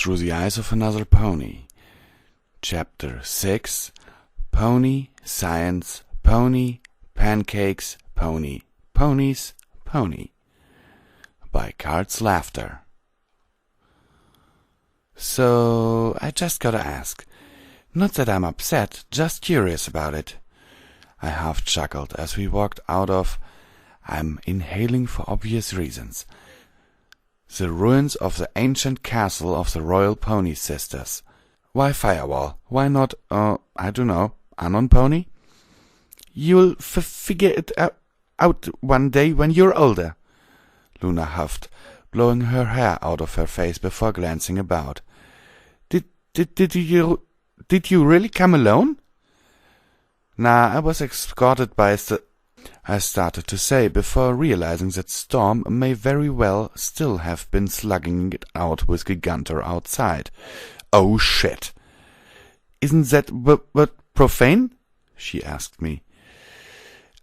Through the Eyes of Another Pony. Chapter 6. Pony, Science, Pony, Pancakes, Pony, Ponies, Pony. By CardsLafter. So, I just gotta ask. Not that I'm upset, just curious about it. I half chuckled as we walked out of, I'm inhaling for obvious reasons, the ruins of the ancient castle of the Royal Pony Sisters. Why Firewall? Why not, I don't know, Anon Pony? You'll figure it out one day when you're older, Luna huffed, blowing her hair out of her face before glancing about. Did you really come alone? Nah, I was escorted by I started to say before realizing that Storm may very well still have been slugging it out with Gigantor outside. Oh shit! Isn't that what profane? She asked me.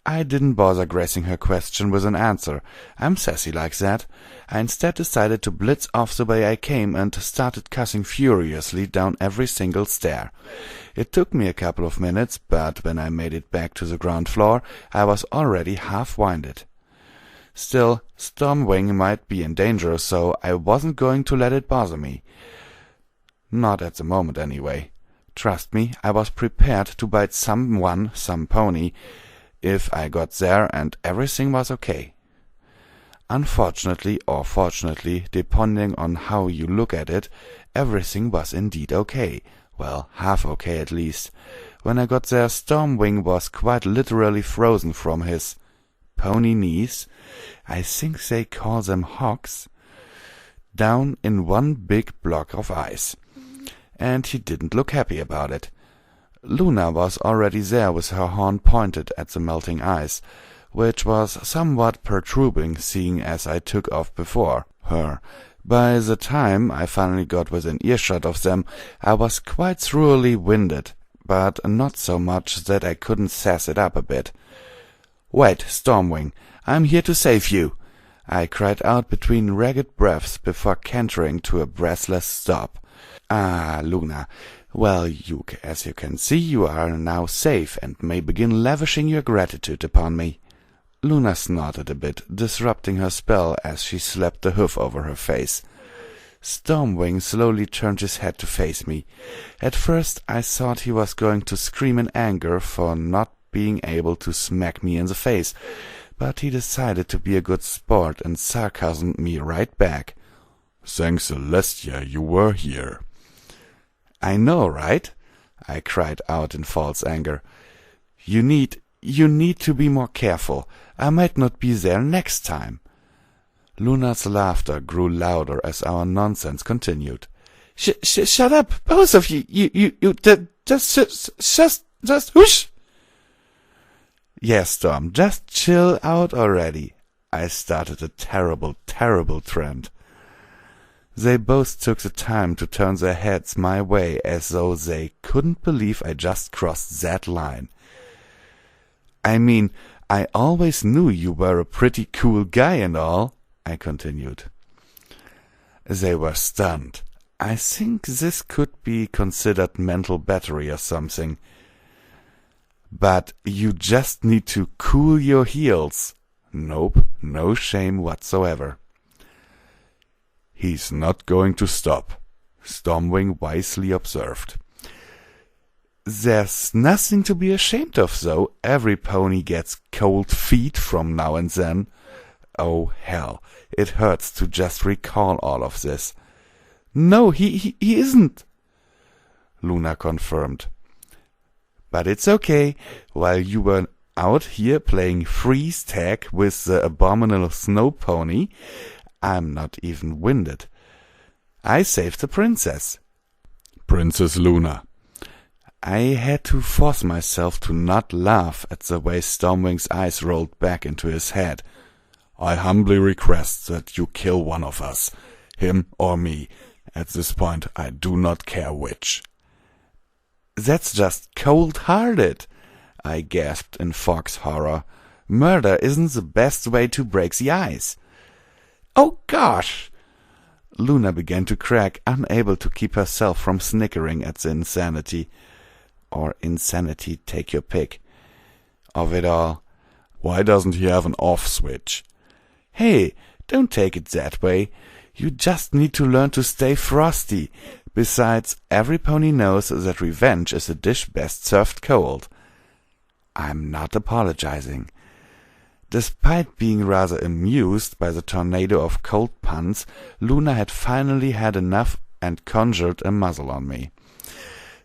I didn't bother gracing her question with an answer. I'm sassy like that. I instead decided to blitz off the way I came and started cussing furiously down every single stair. It took me a couple of minutes, but when I made it back to the ground floor, I was already half-winded. Still, Stormwing might be in danger, so I wasn't going to let it bother me. Not at the moment, anyway. Trust me, I was prepared to bite some pony, if I got there and everything was okay. Unfortunately, or fortunately, depending on how you look at it, everything was indeed okay. Well, half okay at least. When I got there, Stormwing was quite literally frozen from his pony knees, I think they call them hocks, down in one big block of ice. And he didn't look happy about it. Luna was already there with her horn pointed at the melting ice, which was somewhat perturbing seeing as I took off before her. By the time I finally got within earshot of them, I was quite thoroughly winded, but not so much that I couldn't sass it up a bit. "Wait, Stormwing, I'm here to save you!" I cried out between ragged breaths before cantering to a breathless stop. "Ah, Luna, well, as you can see, you are now safe and may begin lavishing your gratitude upon me." Luna snorted a bit, disrupting her spell as she slapped the hoof over her face. Stormwing slowly turned his head to face me. At first I thought he was going to scream in anger for not being able to smack me in the face, but he decided to be a good sport and sarcasmed me right back. "Thanks, Celestia, you were here." "I know, right?" I cried out in false anger. You need to be more careful. I might not be there next time." Luna's laughter grew louder as our nonsense continued. Shut up, both of you! Just whoosh!" "Yes, Storm, just chill out already." I started a terrible, terrible trend. They both took the time to turn their heads my way as though they couldn't believe I just crossed that line. "I mean, I always knew you were a pretty cool guy and all," I continued. They were stunned. I think this could be considered mental battery or something. "But you just need to cool your heels." Nope, no shame whatsoever. "He's not going to stop," Stormwing wisely observed. "There's nothing to be ashamed of, though. Every pony gets cold feet from now and then." Oh, hell, it hurts to just recall all of this. "No, he isn't," Luna confirmed. "But it's okay. While you were out here playing freeze tag with the abominable snow pony, I'm not even winded. I saved the princess." "Princess Luna." I had to force myself to not laugh at the way Stormwing's eyes rolled back into his head. "I humbly request that you kill one of us, him or me. At this point, I do not care which." "That's just cold-hearted," I gasped in fox horror. "Murder isn't the best way to break the ice." "Oh, gosh!" Luna began to crack, unable to keep herself from snickering at the insanity, or insanity, take your pick, of it all. Why doesn't he have an off switch? Hey, don't take it that way. You just need to learn to stay frosty. Besides, every pony knows that revenge is a dish best served cold. I'm not apologizing. Despite being rather amused by the tornado of cold puns, Luna had finally had enough and conjured a muzzle on me.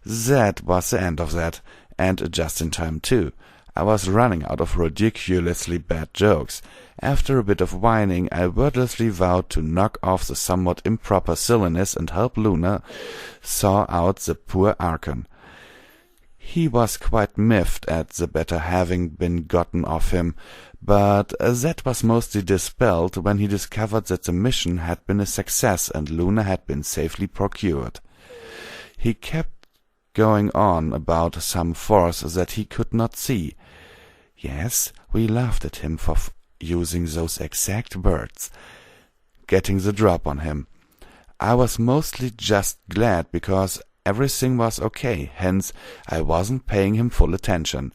That was the end of that, and just in time too. I was running out of ridiculously bad jokes. After a bit of whining, I wordlessly vowed to knock off the somewhat improper silliness and help Luna saw out the poor Archon. He was quite miffed at the better having been gotten off him, but that was mostly dispelled when he discovered that the mission had been a success and Luna had been safely procured. He kept going on about some force that he could not see. Yes, we laughed at him for using those exact words, getting the drop on him. I was mostly just glad because everything was okay, hence I wasn't paying him full attention.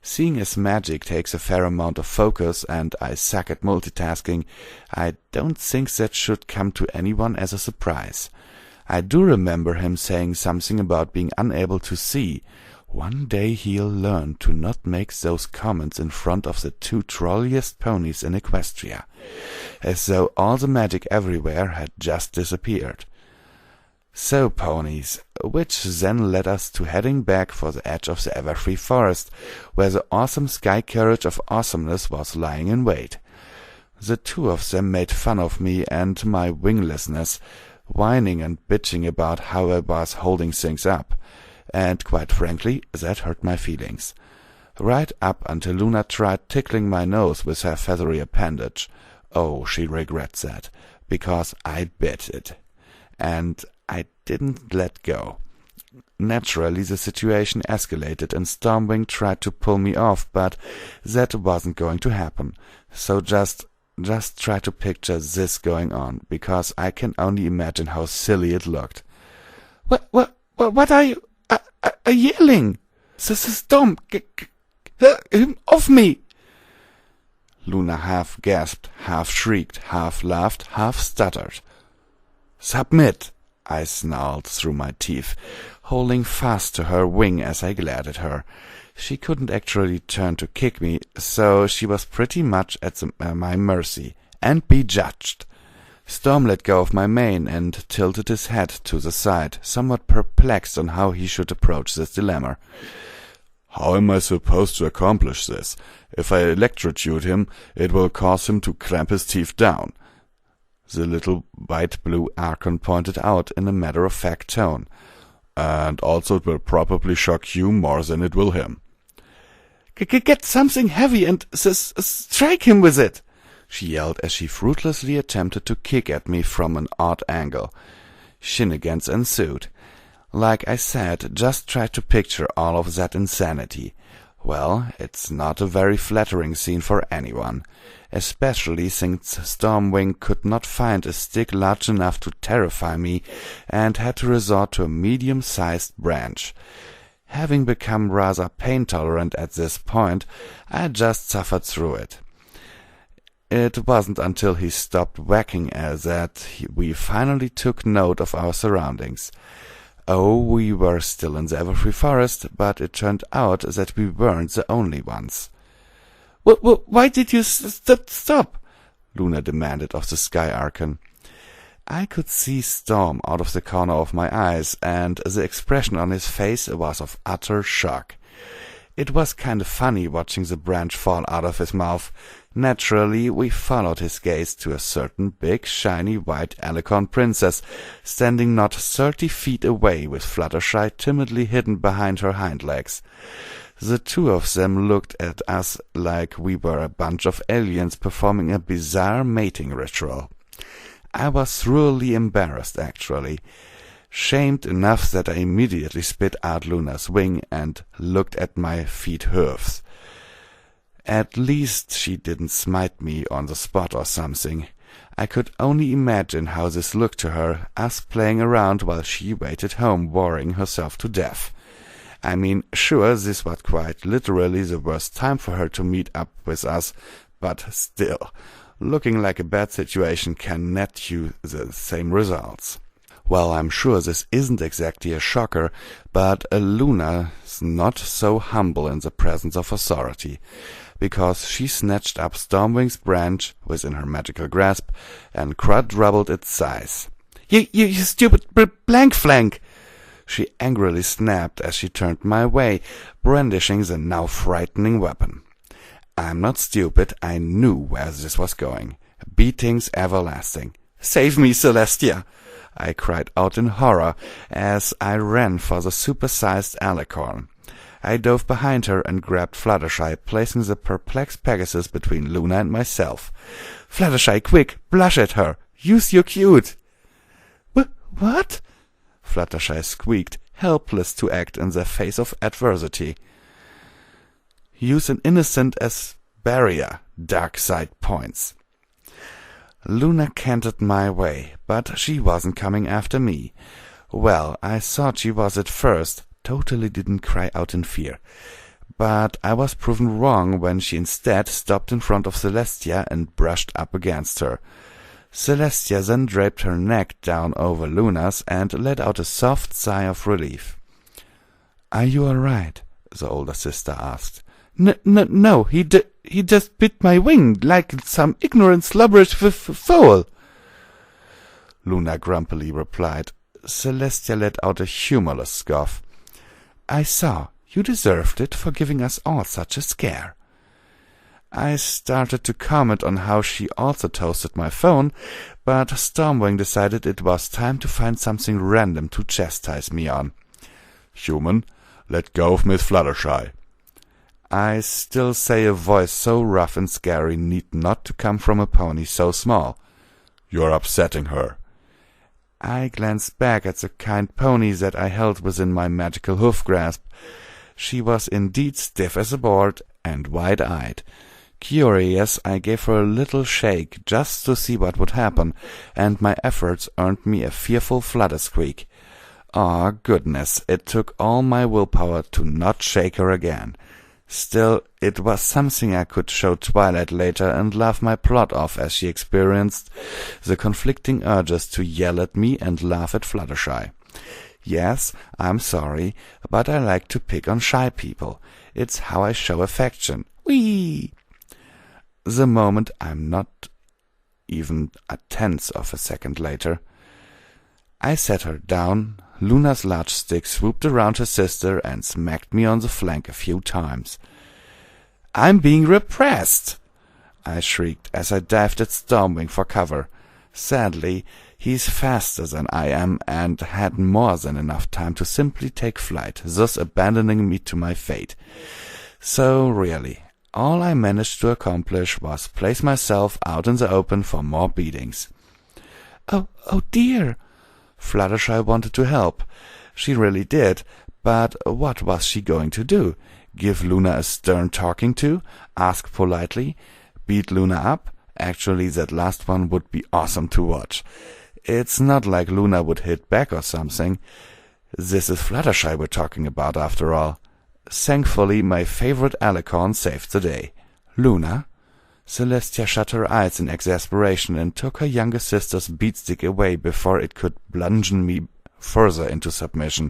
Seeing as magic takes a fair amount of focus and I suck at multitasking, I don't think that should come to anyone as a surprise. I do remember him saying something about being unable to see. One day he'll learn to not make those comments in front of the two trolliest ponies in Equestria, as though all the magic everywhere had just disappeared. So, ponies, which then led us to heading back for the edge of the Everfree Forest, where the awesome sky carriage of awesomeness was lying in wait. The two of them made fun of me and my winglessness, whining and bitching about how I was holding things up, and quite frankly, that hurt my feelings. Right up until Luna tried tickling my nose with her feathery appendage. Oh, she regrets that, because I bit it. And I didn't let go. Naturally, the situation escalated and Stormwing tried to pull me off, but that wasn't going to happen. So just try to picture this going on, because I can only imagine how silly it looked. What are you yelling? Storm, off me! Luna half gasped, half shrieked, half laughed, half stuttered. Submit! I snarled through my teeth, holding fast to her wing as I glared at her. She couldn't actually turn to kick me, so she was pretty much at my mercy, and be judged. Storm let go of my mane and tilted his head to the side, somewhat perplexed on how he should approach this dilemma. How am I supposed to accomplish this? If I electrocute him, it will cause him to cramp his teeth down. The little white-blue Archon pointed out in a matter-of-fact tone. And also it will probably shock you more than it will him. Get something heavy and strike him with it, she yelled as she fruitlessly attempted to kick at me from an odd angle. Shenanigans ensued. Like I said, just try to picture all of that insanity. Well, it's not a very flattering scene for anyone, especially since Stormwing could not find a stick large enough to terrify me and had to resort to a medium-sized branch. Having become rather pain-tolerant at this point, I just suffered through it. It wasn't until he stopped whacking that we finally took note of our surroundings. Oh, we were still in the Everfree Forest, but it turned out that we weren't the only ones. Why did you stop? Luna demanded of the Sky Archon. I could see Storm out of the corner of my eyes, and the expression on his face was of utter shock. It was kind of funny watching the branch fall out of his mouth. Naturally, we followed his gaze to a certain big, shiny, white Alicorn princess, standing not 30 feet away with Fluttershy timidly hidden behind her hind legs. The two of them looked at us like we were a bunch of aliens performing a bizarre mating ritual. I was thoroughly embarrassed, actually. Shamed enough that I immediately spit out Luna's wing and looked at my feet hooves. At least she didn't smite me on the spot or something. I could only imagine how this looked to her, us playing around while she waited home worrying herself to death. I mean, sure, this was quite literally the worst time for her to meet up with us, but still, looking like a bad situation can net you the same results. Well, I'm sure this isn't exactly a shocker, but Luna's not so humble in the presence of authority, because she snatched up Stormwing's branch within her magical grasp and quadrupled its size. You stupid blank flank! She angrily snapped as she turned my way, brandishing the now frightening weapon. I'm not stupid, I knew where this was going. Beatings everlasting. "Save me, Celestia!" I cried out in horror as I ran for the supersized alicorn. I dove behind her and grabbed Fluttershy, placing the perplexed Pegasus between Luna and myself. "Fluttershy, quick, blush at her! Use your cute!" What? Fluttershy squeaked, helpless to act in the face of adversity. "Use an innocent as barrier," dark side points. Luna cantered my way, but she wasn't coming after me. Well, I thought she was at first, totally didn't cry out in fear. But I was proven wrong when she instead stopped in front of Celestia and brushed up against her. Celestia then draped her neck down over Luna's and let out a soft sigh of relief. "Are you all right?" the older sister asked. No, he just bit my wing, like some ignorant slubberish fool," Luna grumpily replied. Celestia let out a humorless scoff. "I saw. You deserved it for giving us all such a scare." I started to comment on how she also toasted my phone, but Stormwing decided it was time to find something random to chastise me on. "Human, let go of Miss Fluttershy." I still say a voice so rough and scary need not to come from a pony so small. "You're upsetting her." I glanced back at the kind pony that I held within my magical hoof grasp. She was indeed stiff as a board and wide-eyed. Curious, I gave her a little shake just to see what would happen, and my efforts earned me a fearful flutter squeak. Aw, goodness, it took all my willpower to not shake her again. Still, it was something I could show Twilight later and laugh my plot off as she experienced the conflicting urges to yell at me and laugh at Fluttershy. Yes, I'm sorry, but I like to pick on shy people. It's how I show affection. Whee! The moment I'm not even a tenth of a second later. I set her down. Luna's large stick swooped around her sister and smacked me on the flank a few times. "I'm being repressed!" I shrieked as I dived at Stormwing for cover. Sadly, he's faster than I am and had more than enough time to simply take flight, thus abandoning me to my fate. So really, all I managed to accomplish was place myself out in the open for more beatings. Oh dear! Fluttershy wanted to help. She really did, but what was she going to do? Give Luna a stern talking to? Ask politely? Beat Luna up? Actually, that last one would be awesome to watch. It's not like Luna would hit back or something. This is Fluttershy we're talking about, after all. Thankfully, my favorite alicorn saved the day. "Luna?" Celestia shut her eyes in exasperation and took her younger sister's beatstick away before it could bludgeon me further into submission.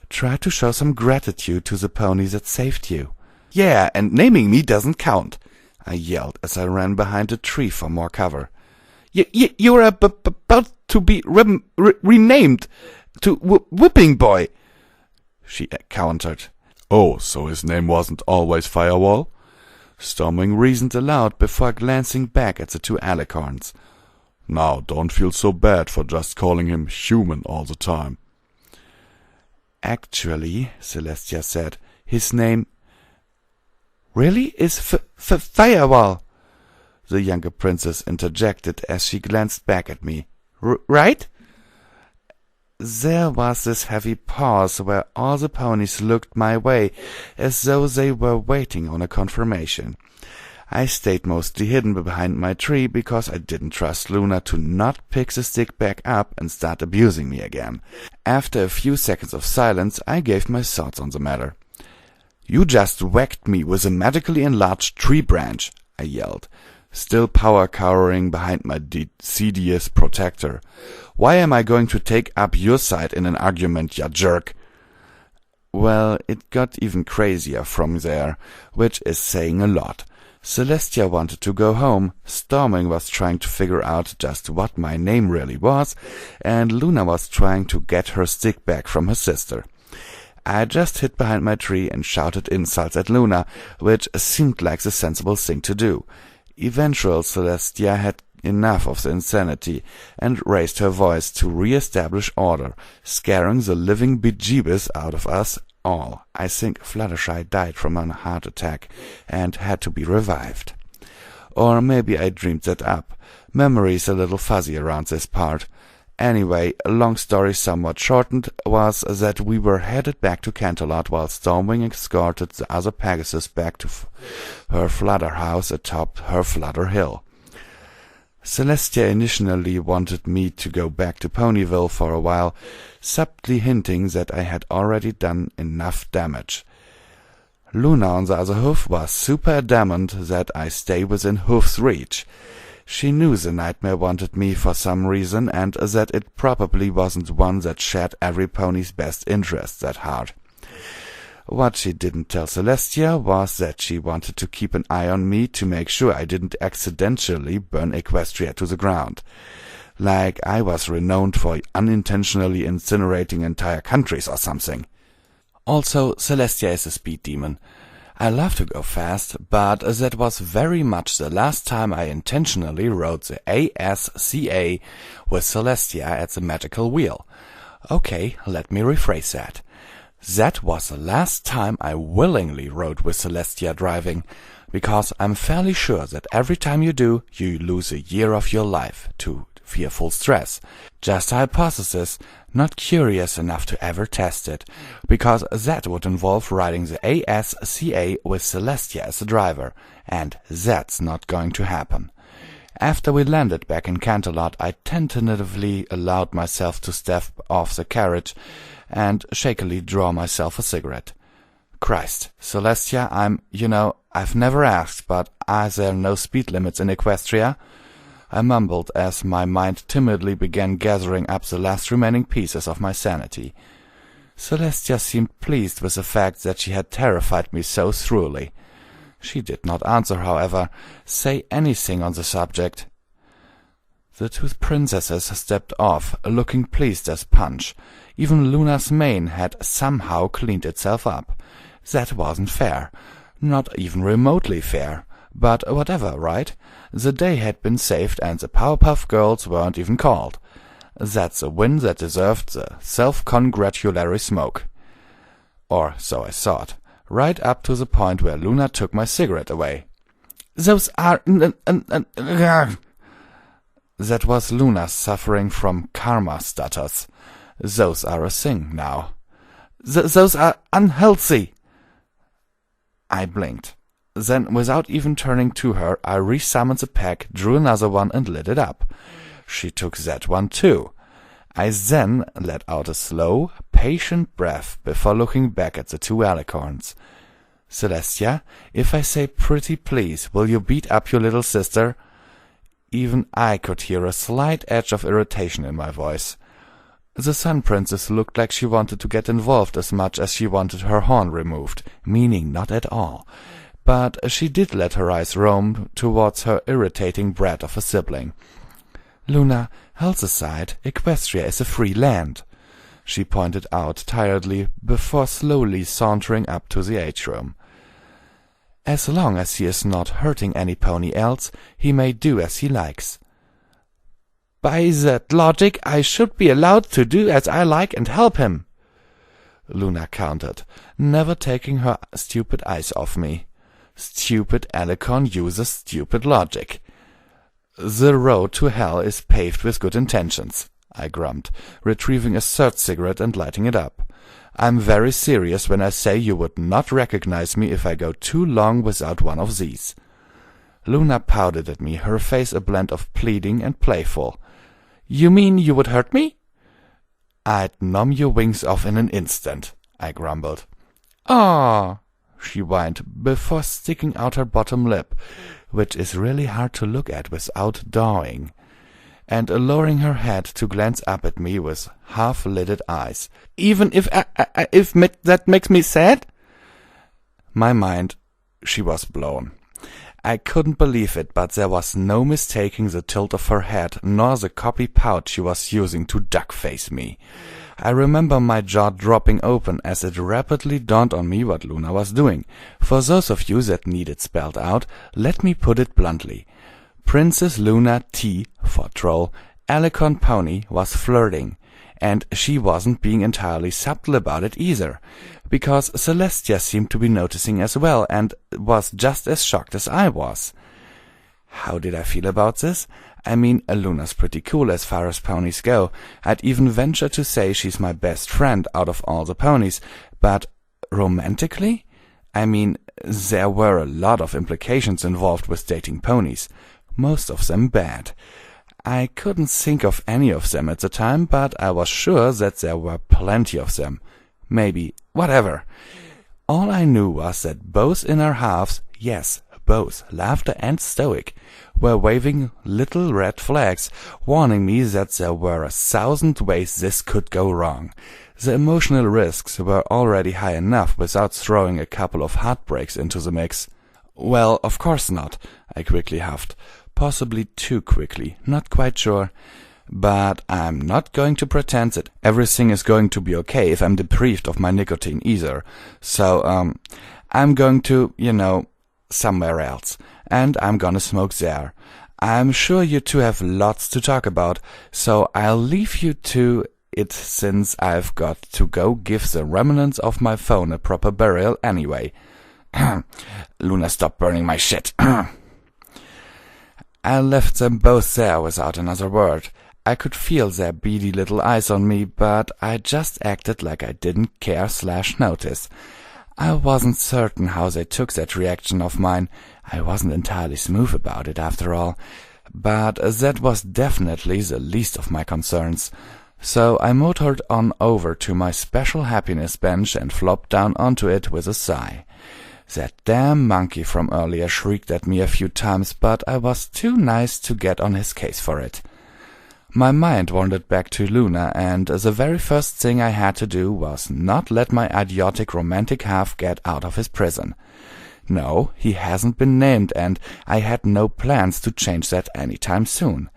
"Try to show some gratitude to the pony that saved you." "Yeah, and naming me doesn't count," I yelled as I ran behind a tree for more cover. You're about to be renamed to Whipping Boy," she countered. "Oh, so his name wasn't always Firewall?" Stormwing reasoned aloud before glancing back at the two alicorns. "Now, don't feel so bad for just calling him human all the time." "Actually," Celestia said, "his name really is Firewall," the younger princess interjected as she glanced back at me. Right? There was this heavy pause where all the ponies looked my way, as though they were waiting on a confirmation. I stayed mostly hidden behind my tree because I didn't trust Luna to not pick the stick back up and start abusing me again. After a few seconds of silence, I gave my thoughts on the matter. "You just whacked me with a magically enlarged tree branch," I yelled, still power cowering behind my deciduous protector. "Why am I going to take up your side in an argument, ya jerk?" Well, it got even crazier from there, which is saying a lot. Celestia wanted to go home, Stormwing was trying to figure out just what my name really was, and Luna was trying to get her stick back from her sister. I just hid behind my tree and shouted insults at Luna, which seemed like the sensible thing to do. Eventually, Celestia had enough of the insanity and raised her voice to re-establish order, scaring the living bejeebus out of us all. I think Fluttershy died from a heart attack and had to be revived. Or maybe I dreamed that up. Memory's a little fuzzy around this part. Anyway, a long story somewhat shortened was that we were headed back to Canterlot while Stormwing escorted the other Pegasus back to her Flutter house atop her Flutter Hill. Celestia initially wanted me to go back to Pony&Wolf for a while, subtly hinting that I had already done enough damage. Luna, on the other hoof, was super adamant that I stay within Hoof's reach. She knew the nightmare wanted me for some reason, and that it probably wasn't one that shared every pony's best interests that hard. What she didn't tell Celestia was that she wanted to keep an eye on me to make sure I didn't accidentally burn Equestria to the ground. Like I was renowned for unintentionally incinerating entire countries or something. Also, Celestia is a speed demon. I love to go fast, but that was very much the last time I intentionally rode the ASCA with Celestia at the magical wheel. Okay, let me rephrase that. That was the last time I willingly rode with Celestia driving, because I'm fairly sure that every time you do, you lose a year of your life to fearful stress. Just a hypothesis, not curious enough to ever test it, because that would involve riding the ASCA with Celestia as the driver, and that's not going to happen. After we landed back in Canterlot, I tentatively allowed myself to step off the carriage and shakily draw myself a cigarette. Christ, Celestia, I've never asked, but are there no speed limits in Equestria? I mumbled as my mind timidly began gathering up the last remaining pieces of my sanity. Celestia seemed pleased with the fact that she had terrified me so thoroughly. She did not answer, however, say anything on the subject. The two princesses stepped off, looking pleased as punch. Even Luna's mane had somehow cleaned itself up. That wasn't fair. Not even remotely fair. But whatever, right? The day had been saved and the Powerpuff Girls weren't even called. That's a win that deserved the self-congratulatory smoke. Or so I thought, right up to the point where Luna took my cigarette away. Those are... That was Luna suffering from karma stutters. Those are a thing now. Those are unhealthy. I blinked. Then, without even turning to her, I resummoned the pack, drew another one, and lit it up. She took that one too. I then let out a slow, patient breath before looking back at the two alicorns. Celestia, if I say pretty please, will you beat up your little sister? Even I could hear a slight edge of irritation in my voice. The Sun Princess looked like she wanted to get involved as much as she wanted her horn removed, meaning not at all. But she did let her eyes roam towards her irritating brat of a sibling. Luna, health aside, Equestria is a free land, she pointed out tiredly before slowly sauntering up to the H-room. As long as he is not hurting any pony else, he may do as he likes. By that logic, I should be allowed to do as I like and help him, Luna countered, never taking her stupid eyes off me. Stupid alicorn uses stupid logic. The road to hell is paved with good intentions, I grumped, retrieving a third cigarette and lighting it up. I'm very serious when I say you would not recognize me if I go too long without one of these. Luna pouted at me, her face a blend of pleading and playful. "You mean you would hurt me?" "I'd numb your wings off in an instant," I grumbled. "Aw," she whined, before sticking out her bottom lip, which is really hard to look at without dawing, and lowering her head to glance up at me with half-lidded eyes. "Even if that makes me sad?" My mind, she was blown. I couldn't believe it, but there was no mistaking the tilt of her head, nor the copy pout she was using to duck-face me. I remember my jaw dropping open as it rapidly dawned on me what Luna was doing. For those of you that need it spelled out, let me put it bluntly. Princess Luna T, for troll, Alicorn Pony, was flirting, and she wasn't being entirely subtle about it either, because Celestia seemed to be noticing as well, and was just as shocked as I was. How did I feel about this? I mean, Luna's pretty cool as far as ponies go. I'd even venture to say she's my best friend out of all the ponies, but romantically? I mean, there were a lot of implications involved with dating ponies, most of them bad. I couldn't think of any of them at the time, but I was sure that there were plenty of them. Maybe, whatever. All I knew was that both inner halves, yes, both, Laughter and Stoic, were waving little red flags, warning me that there were 1,000 ways this could go wrong. The emotional risks were already high enough without throwing a couple of heartbreaks into the mix. "Well, of course not," I quickly huffed. Possibly too quickly, not quite sure. But I'm not going to pretend that everything is going to be okay if I'm deprived of my nicotine either. So, I'm going to, somewhere else. And I'm gonna smoke there. I'm sure you two have lots to talk about, so I'll leave you to it since I've got to go give the remnants of my phone a proper burial anyway. Luna, stop burning my shit. I left them both there without another word. I could feel their beady little eyes on me, but I just acted like I didn't care/notice. I wasn't certain how they took that reaction of mine. I wasn't entirely smooth about it, after all. But that was definitely the least of my concerns. So I motored on over to my special happiness bench and flopped down onto it with a sigh. That damn monkey from earlier shrieked at me a few times, but I was too nice to get on his case for it. My mind wandered back to Luna, and the very first thing I had to do was not let my idiotic romantic half get out of his prison. No, he hasn't been named, and I had no plans to change that anytime soon.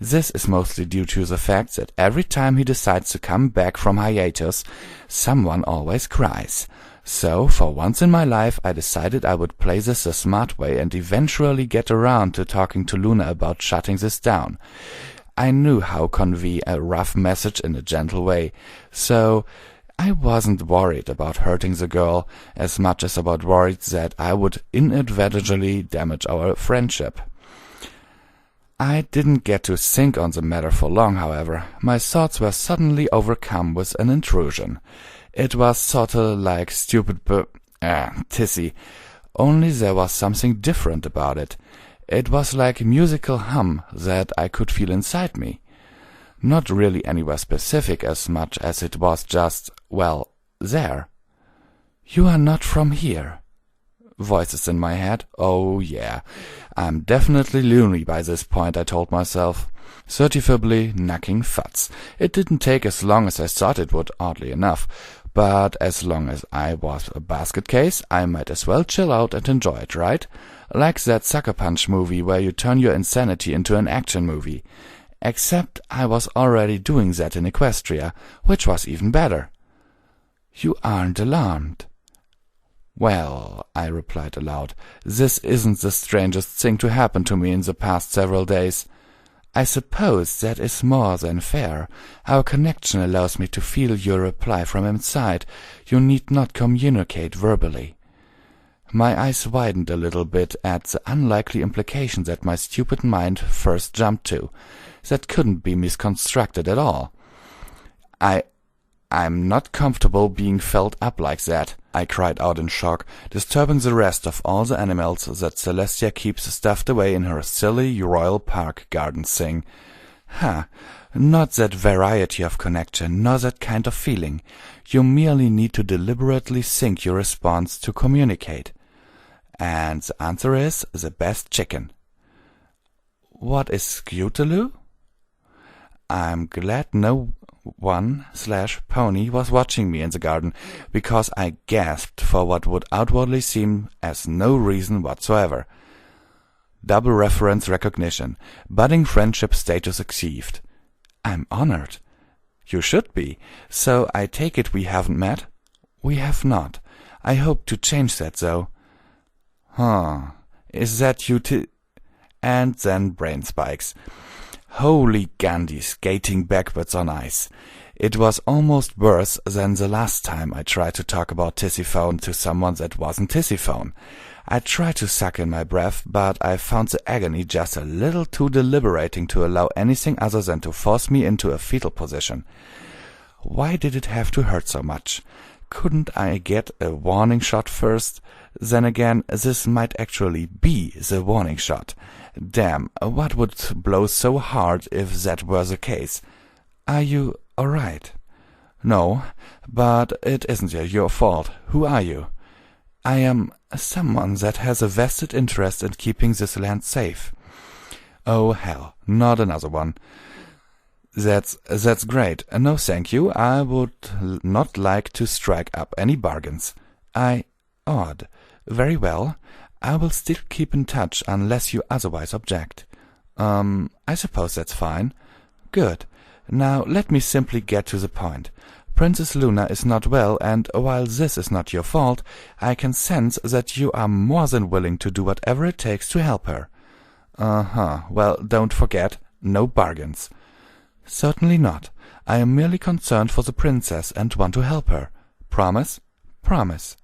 This is mostly due to the fact that every time he decides to come back from hiatus, someone always cries. So, for once in my life, I decided I would play this the smart way and eventually get around to talking to Luna about shutting this down. I knew how to convey a rough message in a gentle way, so I wasn't worried about hurting the girl as much as about worried that I would inadvertently damage our friendship. I didn't get to think on the matter for long, however. My thoughts were suddenly overcome with an intrusion. It was sorta like stupid tissy, only there was something different about it. It was like musical hum that I could feel inside me. Not really anywhere specific as much as it was just, well, there. "You are not from here." Voices in my head. Oh yeah, I'm definitely loony by this point, I told myself. Certifiably knocking futs. It didn't take as long as I thought it would, oddly enough. But as long as I was a basket case, I might as well chill out and enjoy it, right? Like that Sucker Punch movie where you turn your insanity into an action movie. Except I was already doing that in Equestria, which was even better. "You aren't alarmed?" "Well," I replied aloud, "this isn't the strangest thing to happen to me in the past several days. I suppose that is more than fair. Our connection allows me to feel your reply from inside. You need not communicate verbally." My eyes widened a little bit at the unlikely implication that my stupid mind first jumped to. That couldn't be misconstrued at all. I'm not comfortable being felt up like that," I cried out in shock, disturbing the rest of all the animals that Celestia keeps stuffed away in her silly Royal Park garden thing. Ha! Not that variety of connection, nor that kind of feeling. You merely need to deliberately think your response to communicate. And the answer is the best chicken. What is Scootaloo? I'm glad no one/pony was watching me in the garden, because I gasped for what would outwardly seem as no reason whatsoever. Double reference recognition. Budding friendship status achieved. I'm honored. You should be. So I take it we haven't met? We have not. I hope to change that, though. Huh. Is that you And then brain spikes. Holy Gandhi, skating backwards on ice. It was almost worse than the last time I tried to talk about Tisiphone to someone that wasn't Tisiphone. I tried to suck in my breath, but I found the agony just a little too deliberating to allow anything other than to force me into a fetal position. Why did it have to hurt so much? Couldn't I get a warning shot first? Then again, this might actually be the warning shot. Damn, what would blow so hard if that were the case? Are you all right? No, but it isn't your fault. Who are you? I am someone that has a vested interest in keeping this land safe. Oh, hell, not another one. That's great. No, thank you. I would not like to strike up any bargains. Odd. Very well. I will still keep in touch unless you otherwise object. I suppose that's fine. Good. Now let me simply get to the point. Princess Luna is not well, and while this is not your fault, I can sense that you are more than willing to do whatever it takes to help her. Well, don't forget, no bargains. Certainly not. I am merely concerned for the princess and want to help her. Promise? Promise.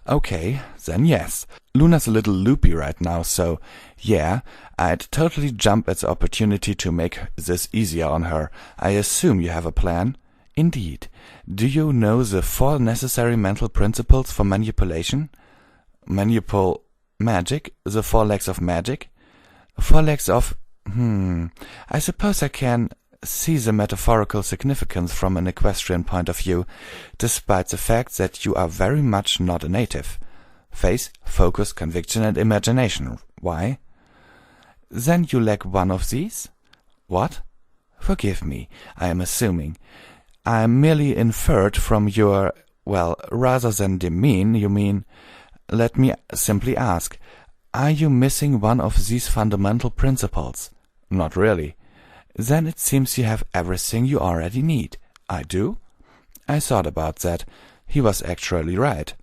Okay, then yes. Luna's a little loopy right now, so yeah, I'd totally jump at the opportunity to make this easier on her. I assume you have a plan? Indeed. Do you know the 4 necessary mental principles for manipulation? Magic? The 4 legs of magic? 4 legs of... I suppose I can see the metaphorical significance from an equestrian point of view, despite the fact that you are very much not a native. Faith, focus, conviction, and imagination. Why? Then you lack one of these? What? Forgive me, I am assuming. I merely inferred from your, well, rather than demean, you mean... Let me simply ask, are you missing one of these fundamental principles? Not really. Then it seems you have everything you already need. I do? I thought about that. He was actually right.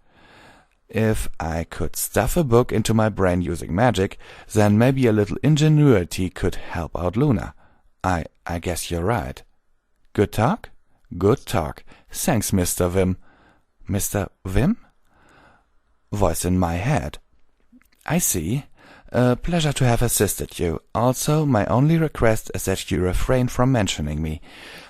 If I could stuff a book into my brain using magic, then maybe a little ingenuity could help out Luna. I guess you're right. Good talk? Good talk. Thanks, Mr. Wim. Mr. Wim? Voice in my head. I see. A pleasure to have assisted you. Also, my only request is that you refrain from mentioning me.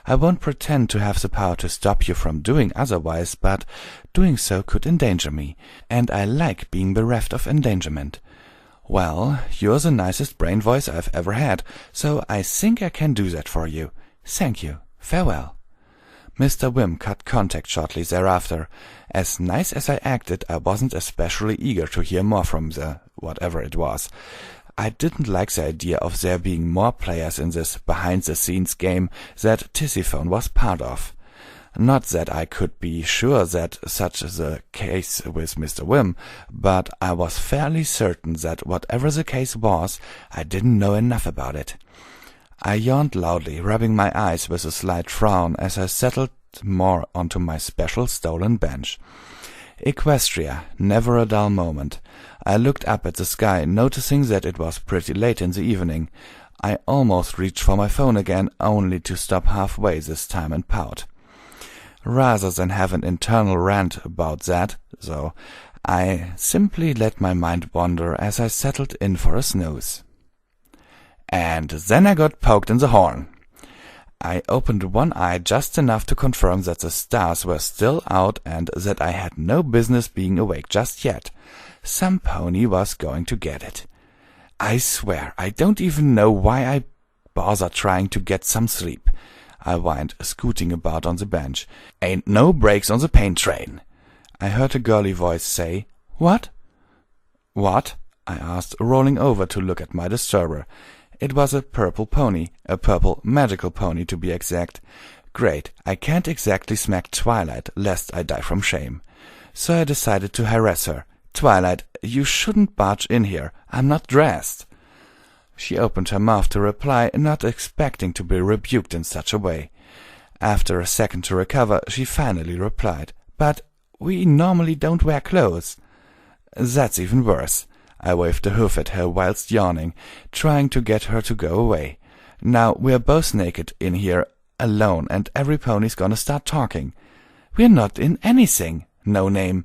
I won't pretend to have the power to stop you from doing otherwise, but doing so could endanger me, and I like being bereft of endangerment. Well, you're the nicest brain voice I've ever had, so I think I can do that for you. Thank you. Farewell. Mr. Wim cut contact shortly thereafter. As nice as I acted, I wasn't especially eager to hear more from the whatever it was. I didn't like the idea of there being more players in this behind-the-scenes game that Tisiphone was part of. Not that I could be sure that such the case with Mr. Wim, but I was fairly certain that whatever the case was, I didn't know enough about it. I yawned loudly, rubbing my eyes with a slight frown as I settled more onto my special stolen bench. Equestria, never a dull moment. I looked up at the sky, noticing that it was pretty late in the evening. I almost reached for my phone again, only to stop halfway this time and pout. Rather than have an internal rant about that, though, I simply let my mind wander as I settled in for a snooze. And then I got poked in the horn. I opened one eye just enough to confirm that the stars were still out and that I had no business being awake just yet. Some pony was going to get it. I swear, I don't even know why I bother trying to get some sleep, I whined, scooting about on the bench. Ain't no brakes on the paint train. I heard a girly voice say, "What?" "What?" I asked, rolling over to look at my disturber. It was a purple pony, a purple magical pony to be exact. Great, I can't exactly smack Twilight, lest I die from shame. So I decided to harass her. "Twilight, you shouldn't barge in here. I'm not dressed." She opened her mouth to reply, not expecting to be rebuked in such a way. After a second to recover, she finally replied, "But we normally don't wear clothes." "That's even worse." I waved a hoof at her whilst yawning, trying to get her to go away. "Now we're both naked in here, alone, and every pony's gonna start talking." "We're not in anything, No Name,"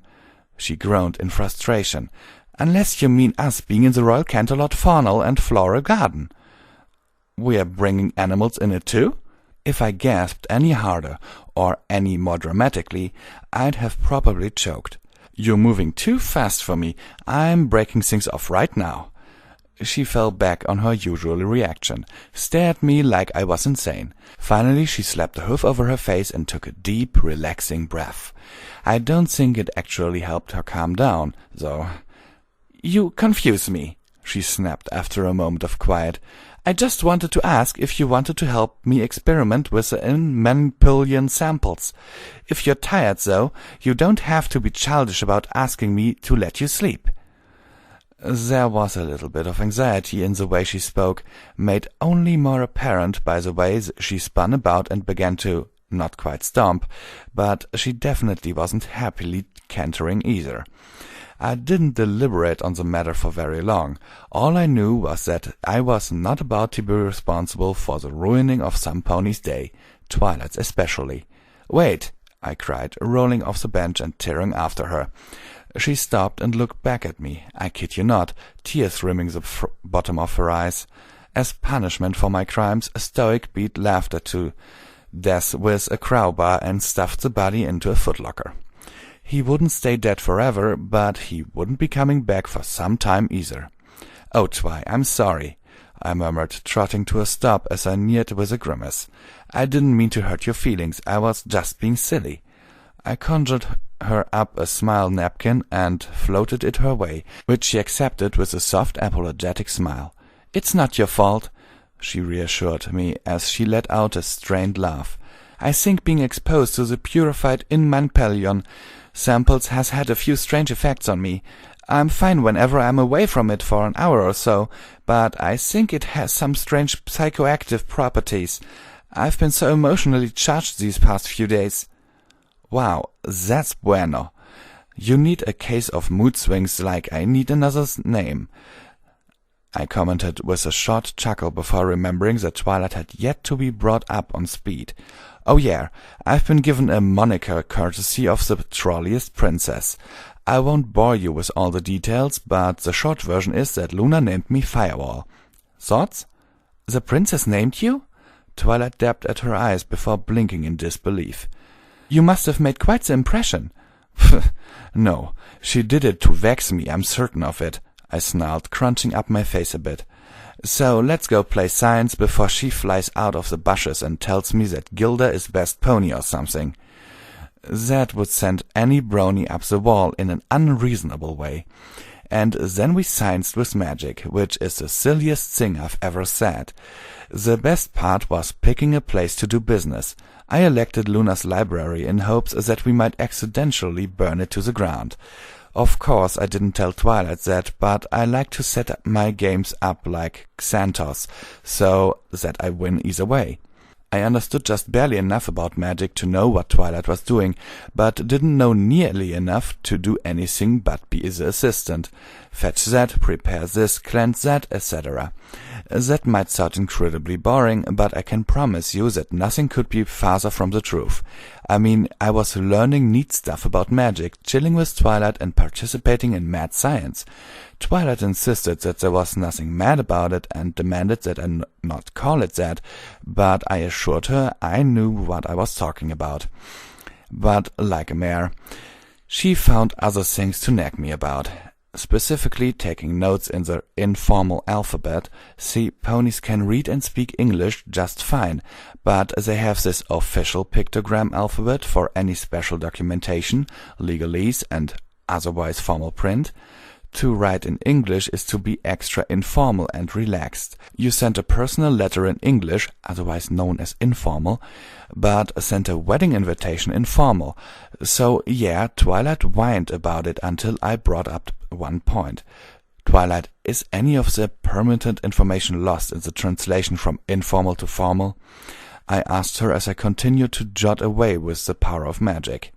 she groaned in frustration. "Unless you mean us being in the Royal Canterlot Faunal and Floral Garden." "We're bringing animals in it too?" If I gasped any harder, or any more dramatically, I'd have probably choked. "You're moving too fast for me. I'm breaking things off right now." She fell back on her usual reaction, stared at me like I was insane. Finally she slapped a hoof over her face and took a deep, relaxing breath. I don't think it actually helped her calm down, though. "You confuse me," she snapped after a moment of quiet. "I just wanted to ask if you wanted to help me experiment with the Manpillion samples. If you're tired, though, you don't have to be childish about asking me to let you sleep." There was a little bit of anxiety in the way she spoke, made only more apparent by the way she spun about and began to, not quite stomp, but she definitely wasn't happily cantering either. I didn't deliberate on the matter for very long. All I knew was that I was not about to be responsible for the ruining of some pony's day, Twilight's especially. "Wait!" I cried, rolling off the bench and tearing after her. She stopped and looked back at me, I kid you not, tears rimming the bottom of her eyes. As punishment for my crimes, a stoic beat laughter to death with a crowbar and stuffed the body into a footlocker. He wouldn't stay dead forever, but he wouldn't be coming back for some time either. "Oh, Twi, I'm sorry," I murmured, trotting to a stop as I neared with a grimace. "I didn't mean to hurt your feelings. I was just being silly." I conjured her up a smile napkin and floated it her way, which she accepted with a soft, apologetic smile. "It's not your fault," she reassured me as she let out a strained laugh. "I think being exposed to the purified Manpillion samples has had a few strange effects on me. I'm fine whenever I'm away from it for an hour or so, but I think it has some strange psychoactive properties. I've been so emotionally charged these past few days." "Wow, that's bueno. You need a case of mood swings like I need another name," I commented with a short chuckle before remembering that Twilight had yet to be brought up on speed. "Oh yeah, I've been given a moniker courtesy of the trolliest princess. I won't bore you with all the details, but the short version is that Luna named me Firewall. Thoughts?" "The princess named you?" Twilight dabbed at her eyes before blinking in disbelief. "You must have made quite the impression." "No, she did it to vex me, I'm certain of it," I snarled, crunching up my face a bit. "So let's go play science before she flies out of the bushes and tells me that Gilda is best pony or something." That would send any brony up the wall in an unreasonable way. And then we scienced with magic, which is the silliest thing I've ever said. The best part was picking a place to do business. I elected Luna's library in hopes that we might accidentally burn it to the ground. Of course, I didn't tell Twilight that, but I like to set my games up like Xantos, so that I win either way. I understood just barely enough about magic to know what Twilight was doing, but didn't know nearly enough to do anything but be the assistant. Fetch that, prepare this, cleanse that, etc. That might sound incredibly boring, but I can promise you that nothing could be farther from the truth. I mean, I was learning neat stuff about magic, chilling with Twilight and participating in mad science. Twilight insisted that there was nothing mad about it and demanded that I not call it that, but I assured her I knew what I was talking about. But like a mare, she found other things to nag me about. Specifically taking notes in the informal alphabet. See, ponies can read and speak English just fine, but they have this official pictogram alphabet for any special documentation, legalese and otherwise formal print. To write in English is to be extra informal and relaxed. You send a personal letter in English, otherwise known as informal, but send a wedding invitation in formal. So yeah, Twilight whined about it until I brought up one point. Twilight, is any of the pertinent information lost in the translation from informal to formal? I asked her as I continued to jot away with the power of magic.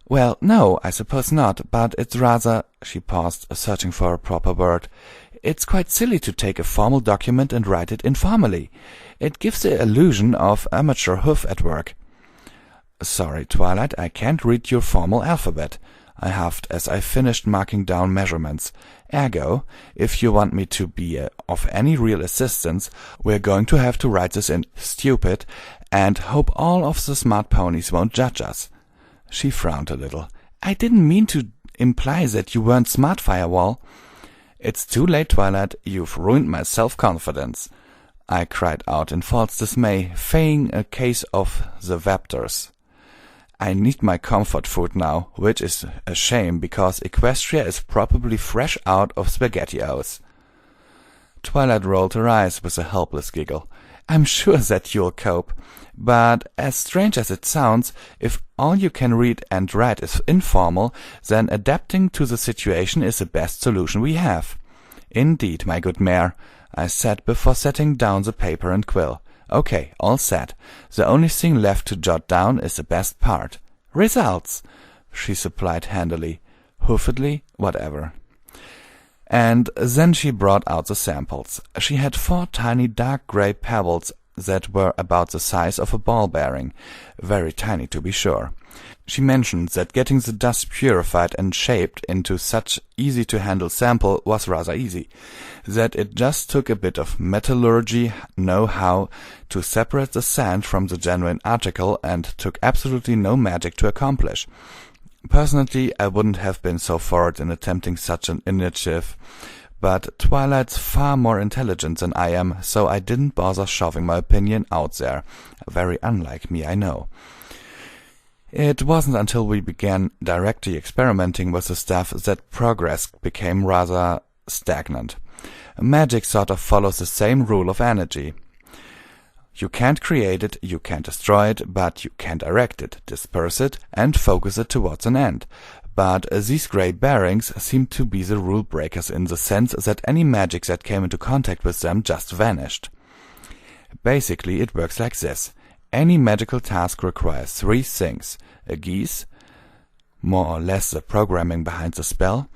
Well, no, I suppose not, but it's rather— she paused, searching for a proper word. It's quite silly to take a formal document and write it informally. It gives the illusion of amateur hoof at work. Sorry, Twilight, I can't read your formal alphabet, I huffed as I finished marking down measurements. Ergo, if you want me to be of any real assistance, we're going to have to write this in stupid and hope all of the smart ponies won't judge us. She frowned a little. I didn't mean to imply that you weren't smart, Firewall. It's too late, Twilight. You've ruined my self-confidence, I cried out in false dismay, feigning a case of the vaptors. I need my comfort food now, which is a shame because Equestria is probably fresh out of SpaghettiOs. Twilight rolled her eyes with a helpless giggle. I'm sure that you'll cope. But as strange as it sounds, if all you can read and write is informal, then adapting to the situation is the best solution we have. Indeed, my good mare, I said before setting down the paper and quill. Okay, all set. The only thing left to jot down is the best part. Results, she supplied handily. Hoofedly, whatever. And then she brought out the samples. She had 4 tiny dark grey pebbles that were about the size of a ball bearing, very tiny to be sure. She mentioned that getting the dust purified and shaped into such easy-to-handle sample was rather easy, that it just took a bit of metallurgy know-how to separate the sand from the genuine article and took absolutely no magic to accomplish. Personally, I wouldn't have been so forward in attempting such an initiative, but Twilight's far more intelligent than I am, so I didn't bother shoving my opinion out there. Very unlike me, I know. It wasn't until we began directly experimenting with the stuff that progress became rather stagnant. Magic sort of follows the same rule of energy. You can't create it, you can't destroy it, but you can direct it, disperse it, and focus it towards an end. But these grey bearings seem to be the rule breakers in the sense that any magic that came into contact with them just vanished. Basically, it works like this. Any magical task requires 3 things: a geese, more or less the programming behind the spell,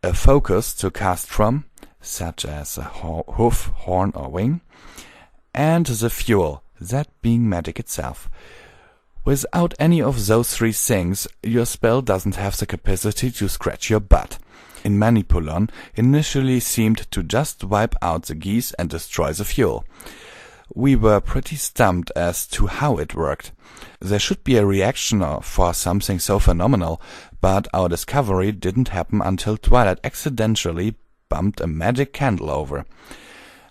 a focus to cast from, such as a hoof, horn, or wing, and the fuel, that being magic itself. Without any of those 3 things, your spell doesn't have the capacity to scratch your butt. In Manipulon, initially seemed to just wipe out the geese and destroy the fuel. We were pretty stumped as to how it worked. There should be a reaction for something so phenomenal, but our discovery didn't happen until Twilight accidentally bumped a magic candle over.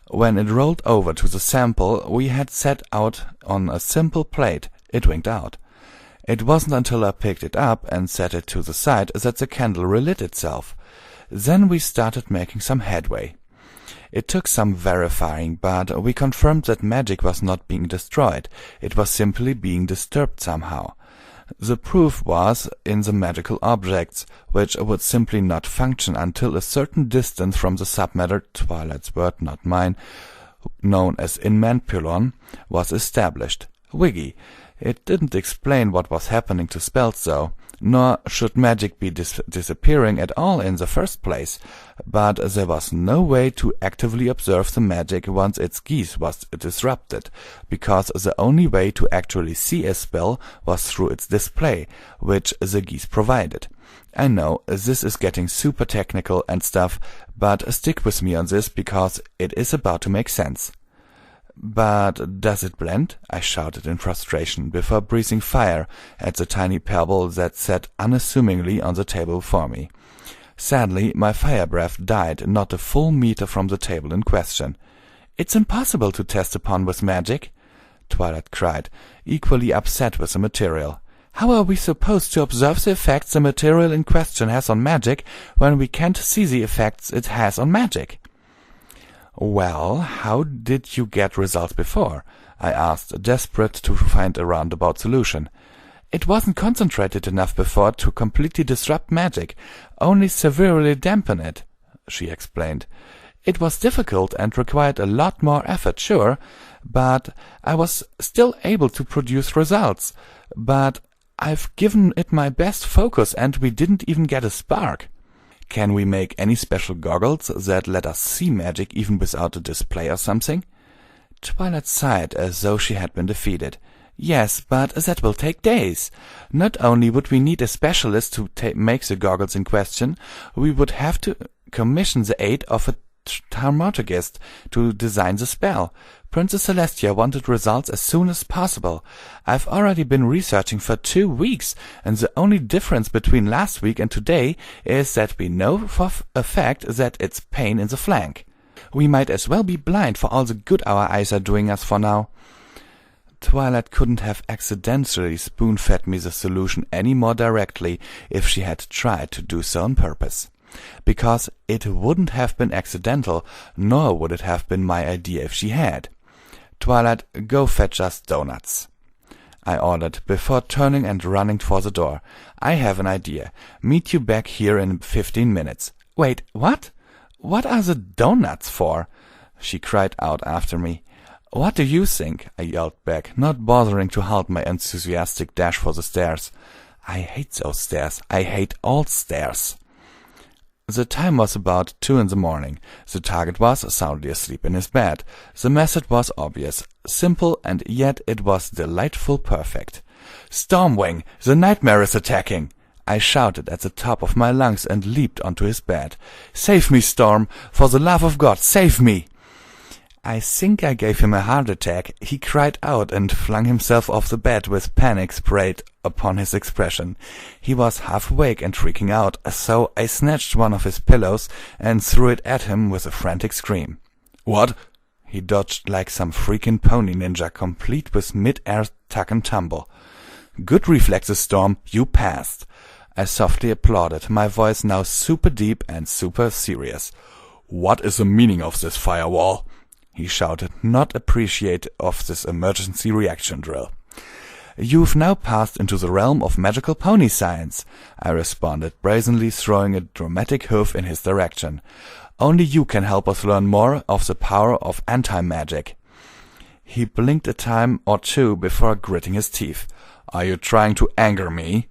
When it rolled over to the sample we had set out on a simple plate, it winked out. It wasn't until I picked it up and set it to the side that the candle relit itself. Then we started making some headway. It took some verifying, but we confirmed that magic was not being destroyed. It was simply being disturbed somehow. The proof was in the magical objects, which would simply not function until a certain distance from the submatter, Twilight's word, not mine, known as in Manipulon, was established. Wiggy. It didn't explain what was happening to spells though, nor should magic be disappearing at all in the first place, but there was no way to actively observe the magic once its geese was disrupted, because the only way to actually see a spell was through its display, which the geese provided. I know this is getting super technical and stuff, but stick with me on this because it is about to make sense. But does it blend? I shouted in frustration before breathing fire at the tiny pebble that sat unassumingly on the table before me. Sadly, my fire breath died not a full meter from the table in question. "It's impossible to test upon with magic," Twilight cried, equally upset with the material. "How are we supposed to observe the effects the material in question has on magic when we can't see the effects it has on magic?" "Well, how did you get results before?" I asked, desperate to find a roundabout solution. "It wasn't concentrated enough before to completely disrupt magic, only severely dampen it," she explained. "It was difficult and required a lot more effort, sure, but I was still able to produce results. But I've given it my best focus and we didn't even get a spark." "Can we make any special goggles that let us see magic even without a display or something?" Twilight sighed as though she had been defeated. "Yes, but that will take days. Not only would we need a specialist to make the goggles in question, we would have to commission the aid of a thaumaturgist to design the spell. Princess Celestia wanted results as soon as possible. I've already been researching for 2 weeks, and the only difference between last week and today is that we know for a fact that it's pain in the flank. We might as well be blind for all the good our eyes are doing us for now." Twilight couldn't have accidentally spoon-fed me the solution any more directly if she had tried to do so on purpose. Because it wouldn't have been accidental, nor would it have been my idea if she had. "Twilight, go fetch us donuts," I ordered, before turning and running for the door. "I have an idea. Meet you back here in 15 minutes. "Wait, what? What are the donuts for?" she cried out after me. "What do you think?" I yelled back, not bothering to halt my enthusiastic dash for the stairs. I hate those stairs. I hate all stairs. The time was about 2 in the morning. The target was soundly asleep in his bed. The message was obvious, simple, and yet it was delightful perfect. "Stormwing! The nightmare is attacking!" I shouted at the top of my lungs and leaped onto his bed. "Save me, Storm! For the love of God, save me!" I think I gave him a heart attack. He cried out and flung himself off the bed with panic sprayed upon his expression. He was half awake and freaking out, so I snatched one of his pillows and threw it at him with a frantic scream. "What?" He dodged like some freaking pony ninja, complete with mid-air tuck and tumble. "Good reflexes, Storm. You passed." I softly applauded, my voice now super deep and super serious. "What is the meaning of this firewall?" he shouted, not appreciative of this emergency reaction drill. "You've now passed into the realm of magical pony science," I responded, brazenly throwing a dramatic hoof in his direction. "Only you can help us learn more of the power of anti-magic." He blinked a time or two before gritting his teeth. "Are you trying to anger me?"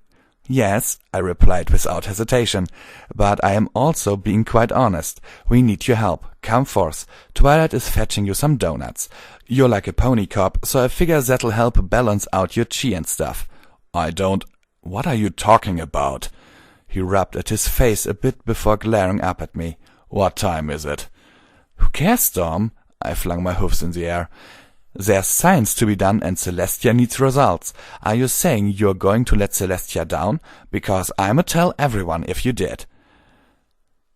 "Yes," I replied without hesitation, "but I am also being quite honest. We need your help. Come forth. Twilight is fetching you some donuts. You're like a pony cop, so I figure that'll help balance out your chi and stuff." "I don't... What are you talking about?" He rubbed at his face a bit before glaring up at me. "What time is it?" "Who cares, Storm?" I flung my hoofs in the air. "There's science to be done and Celestia needs results. Are you saying you're going to let Celestia down? Because I'ma tell everyone if you did."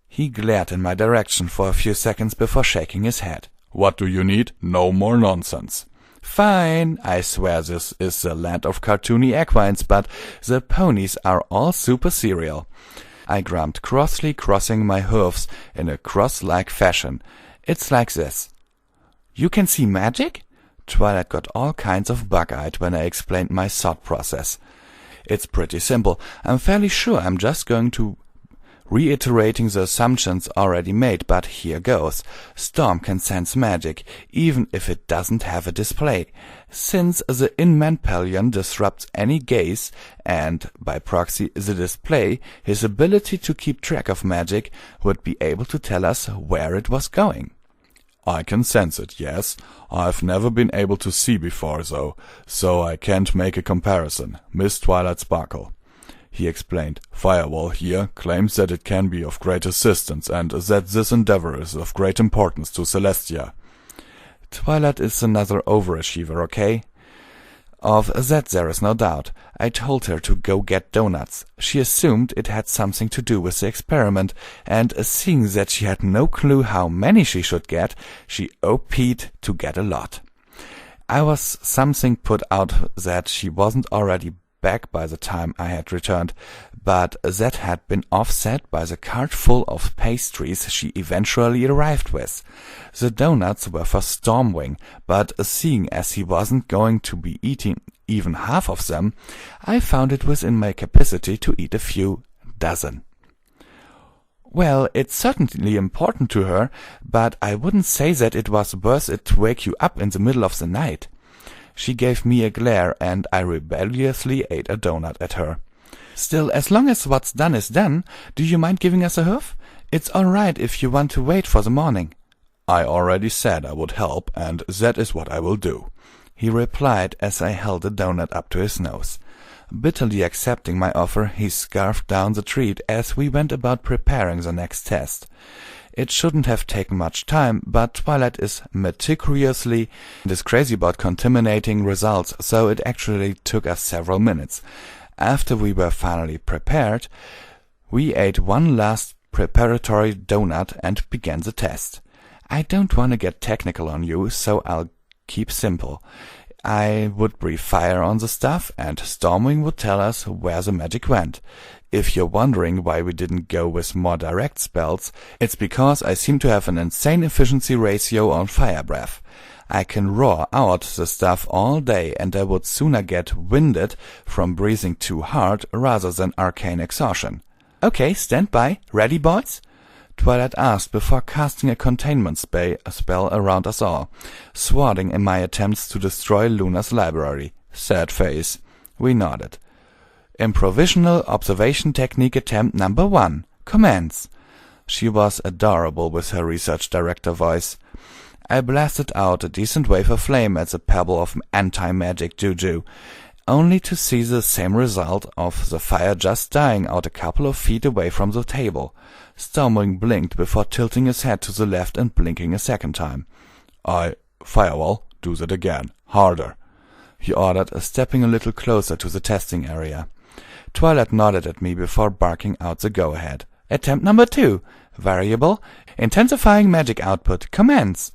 He glared in my direction for a few seconds before shaking his head. "What do you need? No more nonsense." "Fine. I swear this is the land of cartoony equines, but the ponies are all super serial." I grumped, crossly crossing my hoofs in a cross-like fashion. "It's like this. You can see magic?" Twilight got all kinds of bug-eyed when I explained my thought process. "It's pretty simple. I'm fairly sure I'm just going to reiterating the assumptions already made, but here goes. Storm can sense magic, even if it doesn't have a display. Since the in-man pallion disrupts any gaze, and, by proxy, the display, his ability to keep track of magic would be able to tell us where it was going. I can sense it, yes. I've never been able to see before, though, so I can't make a comparison. Miss Twilight Sparkle, he explained. Firewall here claims that it can be of great assistance, and that this endeavor is of great importance to Celestia. Twilight is another overachiever, okay? Of that there is no doubt. I told her to go get donuts. She assumed it had something to do with the experiment, and seeing that she had no clue how many she should get, she OP'd to get a lot. I was something put out that she wasn't already back by the time I had returned, but that had been offset by the cart full of pastries she eventually arrived with. The donuts were for Stormwing, but seeing as he wasn't going to be eating even half of them, I found it within my capacity to eat a few dozen. Well, it's certainly important to her, but I wouldn't say that it was worth it to wake you up in the middle of the night. She gave me a glare, and I rebelliously ate a donut at her. Still, as long as what's done is done, do you mind giving us a hoof? It's all right if you want to wait for the morning. I already said I would help, and that is what I will do, he replied as I held the donut up to his nose. Bitterly accepting my offer, he scarfed down the treat as we went about preparing the next test. It shouldn't have taken much time, but Twilight is meticulously and is crazy about contaminating results, so it actually took us several minutes. After we were finally prepared, we ate one last preparatory donut and began the test. I don't want to get technical on you, so I'll keep simple. I would breathe fire on the stuff, and Stormwing would tell us where the magic went. If you're wondering why we didn't go with more direct spells, it's because I seem to have an insane efficiency ratio on fire breath. I can roar out the stuff all day, and I would sooner get winded from breathing too hard rather than arcane exhaustion. Okay, stand by. Ready, boys? Twilight asked before casting a containment spell around us all, thwarting in my attempts to destroy Luna's library. Sad face. We nodded. Improvisational observation technique attempt number 1. Commence. She was adorable with her research director voice. I blasted out a decent wave of flame at the pebble of anti-magic juju, only to see the same result of the fire just dying out a couple of feet away from the table. Stormwing blinked before tilting his head to the left and blinking a second time. Firewall, do that again. Harder, he ordered, stepping a little closer to the testing area. Twilight nodded at me before barking out the go-ahead. Attempt number 2. Variable. Intensifying magic output. Commence.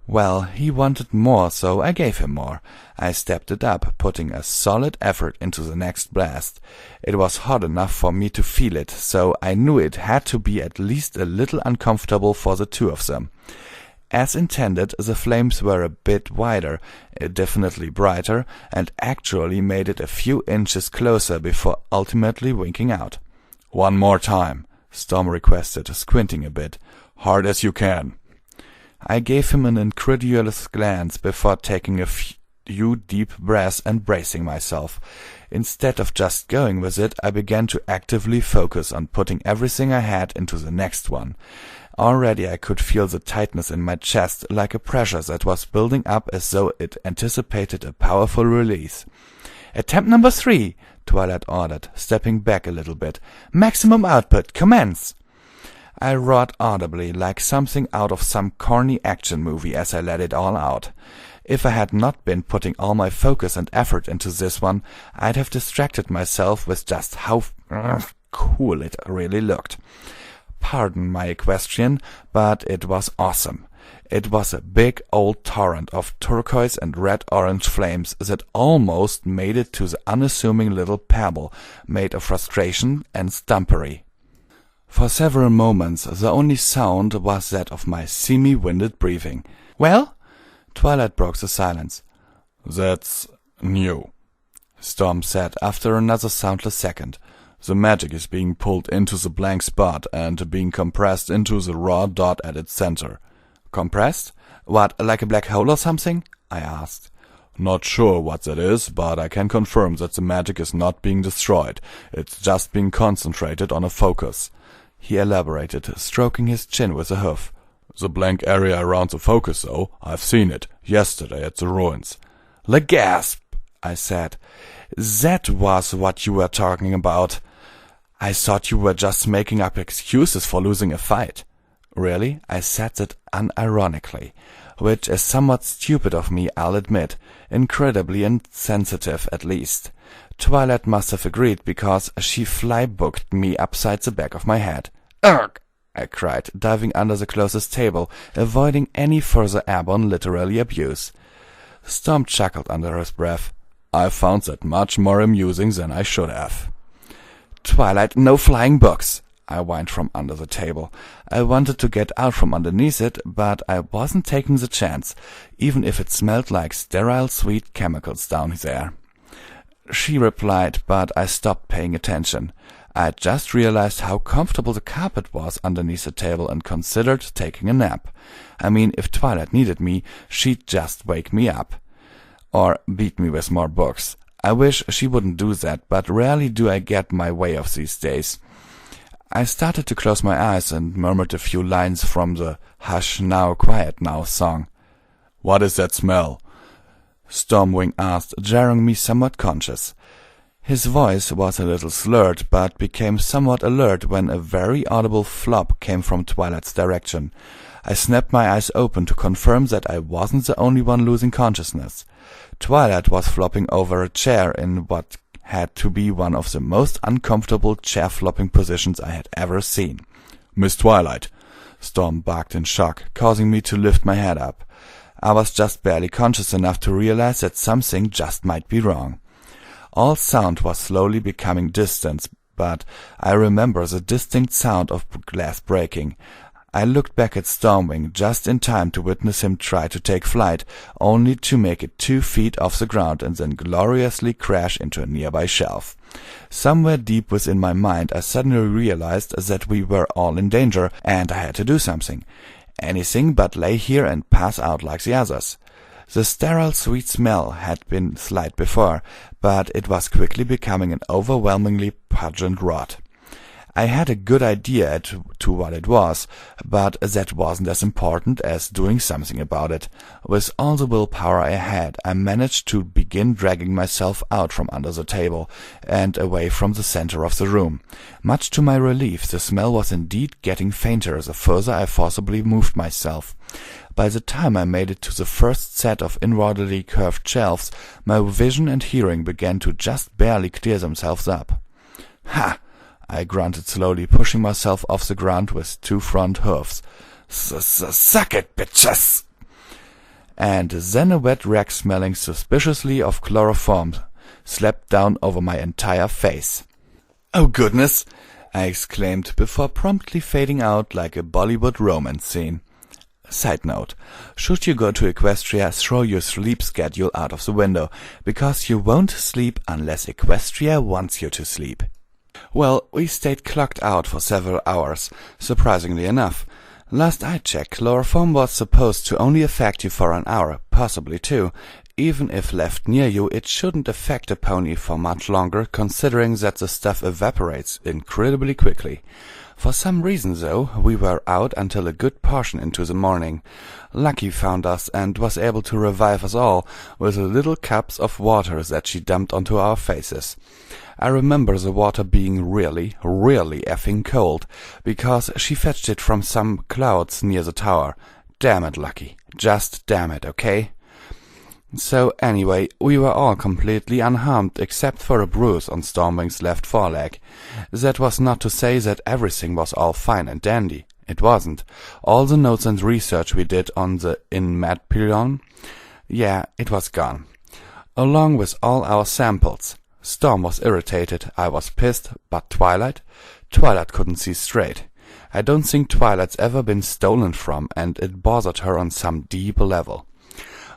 Well, he wanted more, so I gave him more. I stepped it up, putting a solid effort into the next blast. It was hot enough for me to feel it, so I knew it had to be at least a little uncomfortable for the two of them. As intended, the flames were a bit wider, definitely brighter, and actually made it a few inches closer before ultimately winking out. One more time, Storm requested, squinting a bit. Hard as you can. I gave him an incredulous glance before taking a few deep breaths and bracing myself. Instead of just going with it, I began to actively focus on putting everything I had into the next one. Already I could feel the tightness in my chest, like a pressure that was building up as though it anticipated a powerful release. Attempt number 3, Twilight ordered, stepping back a little bit. Maximum output, commence! I roared audibly, like something out of some corny action movie as I let it all out. If I had not been putting all my focus and effort into this one, I'd have distracted myself with just how cool it really looked. Pardon my equestrian, but it was awesome. It was a big old torrent of turquoise and red-orange flames that almost made it to the unassuming little pebble made of frustration and stumpery. For several moments the only sound was that of my semi-winded breathing. Well? Twilight broke the silence. That's new, Storm said after another soundless second. The magic is being pulled into the blank spot and being compressed into the raw dot at its center. Compressed? What, like a black hole or something? I asked. Not sure what that is, but I can confirm that the magic is not being destroyed. It's just being concentrated on a focus. He elaborated, stroking his chin with a hoof. The blank area around the focus, though, I've seen it, yesterday at the ruins. Le gasp, I said. That was what you were talking about. I thought you were just making up excuses for losing a fight. Really? I said that unironically, which is somewhat stupid of me, I'll admit, incredibly insensitive at least. Twilight must have agreed because she fly-booked me upside the back of my head. Ugh! I cried, diving under the closest table, avoiding any further airborne literary abuse. Storm chuckled under his breath. I found that much more amusing than I should have. Twilight, no flying books, I whined from under the table. I wanted to get out from underneath it, but I wasn't taking the chance, even if it smelled like sterile sweet chemicals down there. She replied, but I stopped paying attention. I just realized how comfortable the carpet was underneath the table and considered taking a nap. I mean, if Twilight needed me, she'd just wake me up. Or beat me with more books. I wish she wouldn't do that, but rarely do I get my way of these days. I started to close my eyes and murmured a few lines from the Hush Now, Quiet Now song. What is that smell? Stormwing asked, jarring me somewhat conscious. His voice was a little slurred, but became somewhat alert when a very audible flop came from Twilight's direction. I snapped my eyes open to confirm that I wasn't the only one losing consciousness. Twilight was flopping over a chair in what had to be one of the most uncomfortable chair-flopping positions I had ever seen. Miss Twilight, Storm barked in shock, causing me to lift my head up. I was just barely conscious enough to realize that something just might be wrong. All sound was slowly becoming distant, but I remember the distinct sound of glass breaking. I looked back at Stormwing just in time to witness him try to take flight, only to make it 2 feet off the ground and then gloriously crash into a nearby shelf. Somewhere deep within my mind I suddenly realized that we were all in danger, and I had to do something. Anything but lay here and pass out like the others. The sterile sweet smell had been slight before, but it was quickly becoming an overwhelmingly pungent rot. I had a good idea as to what it was, but that wasn't as important as doing something about it. With all the willpower I had, I managed to begin dragging myself out from under the table and away from the center of the room. Much to my relief, the smell was indeed getting fainter the further I forcibly moved myself. By the time I made it to the first set of inwardly curved shelves, my vision and hearing began to just barely clear themselves up. Ha! I grunted slowly, pushing myself off the ground with 2 front hoofs. Suck it, bitches! And then a wet rag smelling suspiciously of chloroform slapped down over my entire face. Oh goodness! I exclaimed before promptly fading out like a Bollywood romance scene. Side note, should you go to Equestria, throw your sleep schedule out of the window, because you won't sleep unless Equestria wants you to sleep. Well, we stayed clocked out for several hours, surprisingly enough. Last I checked, chloroform was supposed to only affect you for an hour, possibly 2. Even if left near you, it shouldn't affect a pony for much longer, considering that the stuff evaporates incredibly quickly. For some reason, though, we were out until a good portion into the morning. Lucky found us and was able to revive us all with the little cups of water that she dumped onto our faces. I remember the water being really, really effing cold, because she fetched it from some clouds near the tower. Damn it, Lucky. Just damn it, okay? So anyway, we were all completely unharmed except for a bruise on Stormwing's left foreleg. That was not to say that everything was all fine and dandy. It wasn't. All the notes and research we did on the Inmatpilon, yeah, it was gone. Along with all our samples. Storm was irritated, I was pissed, but Twilight couldn't see straight. I don't think Twilight's ever been stolen from, and it bothered her on some deep level.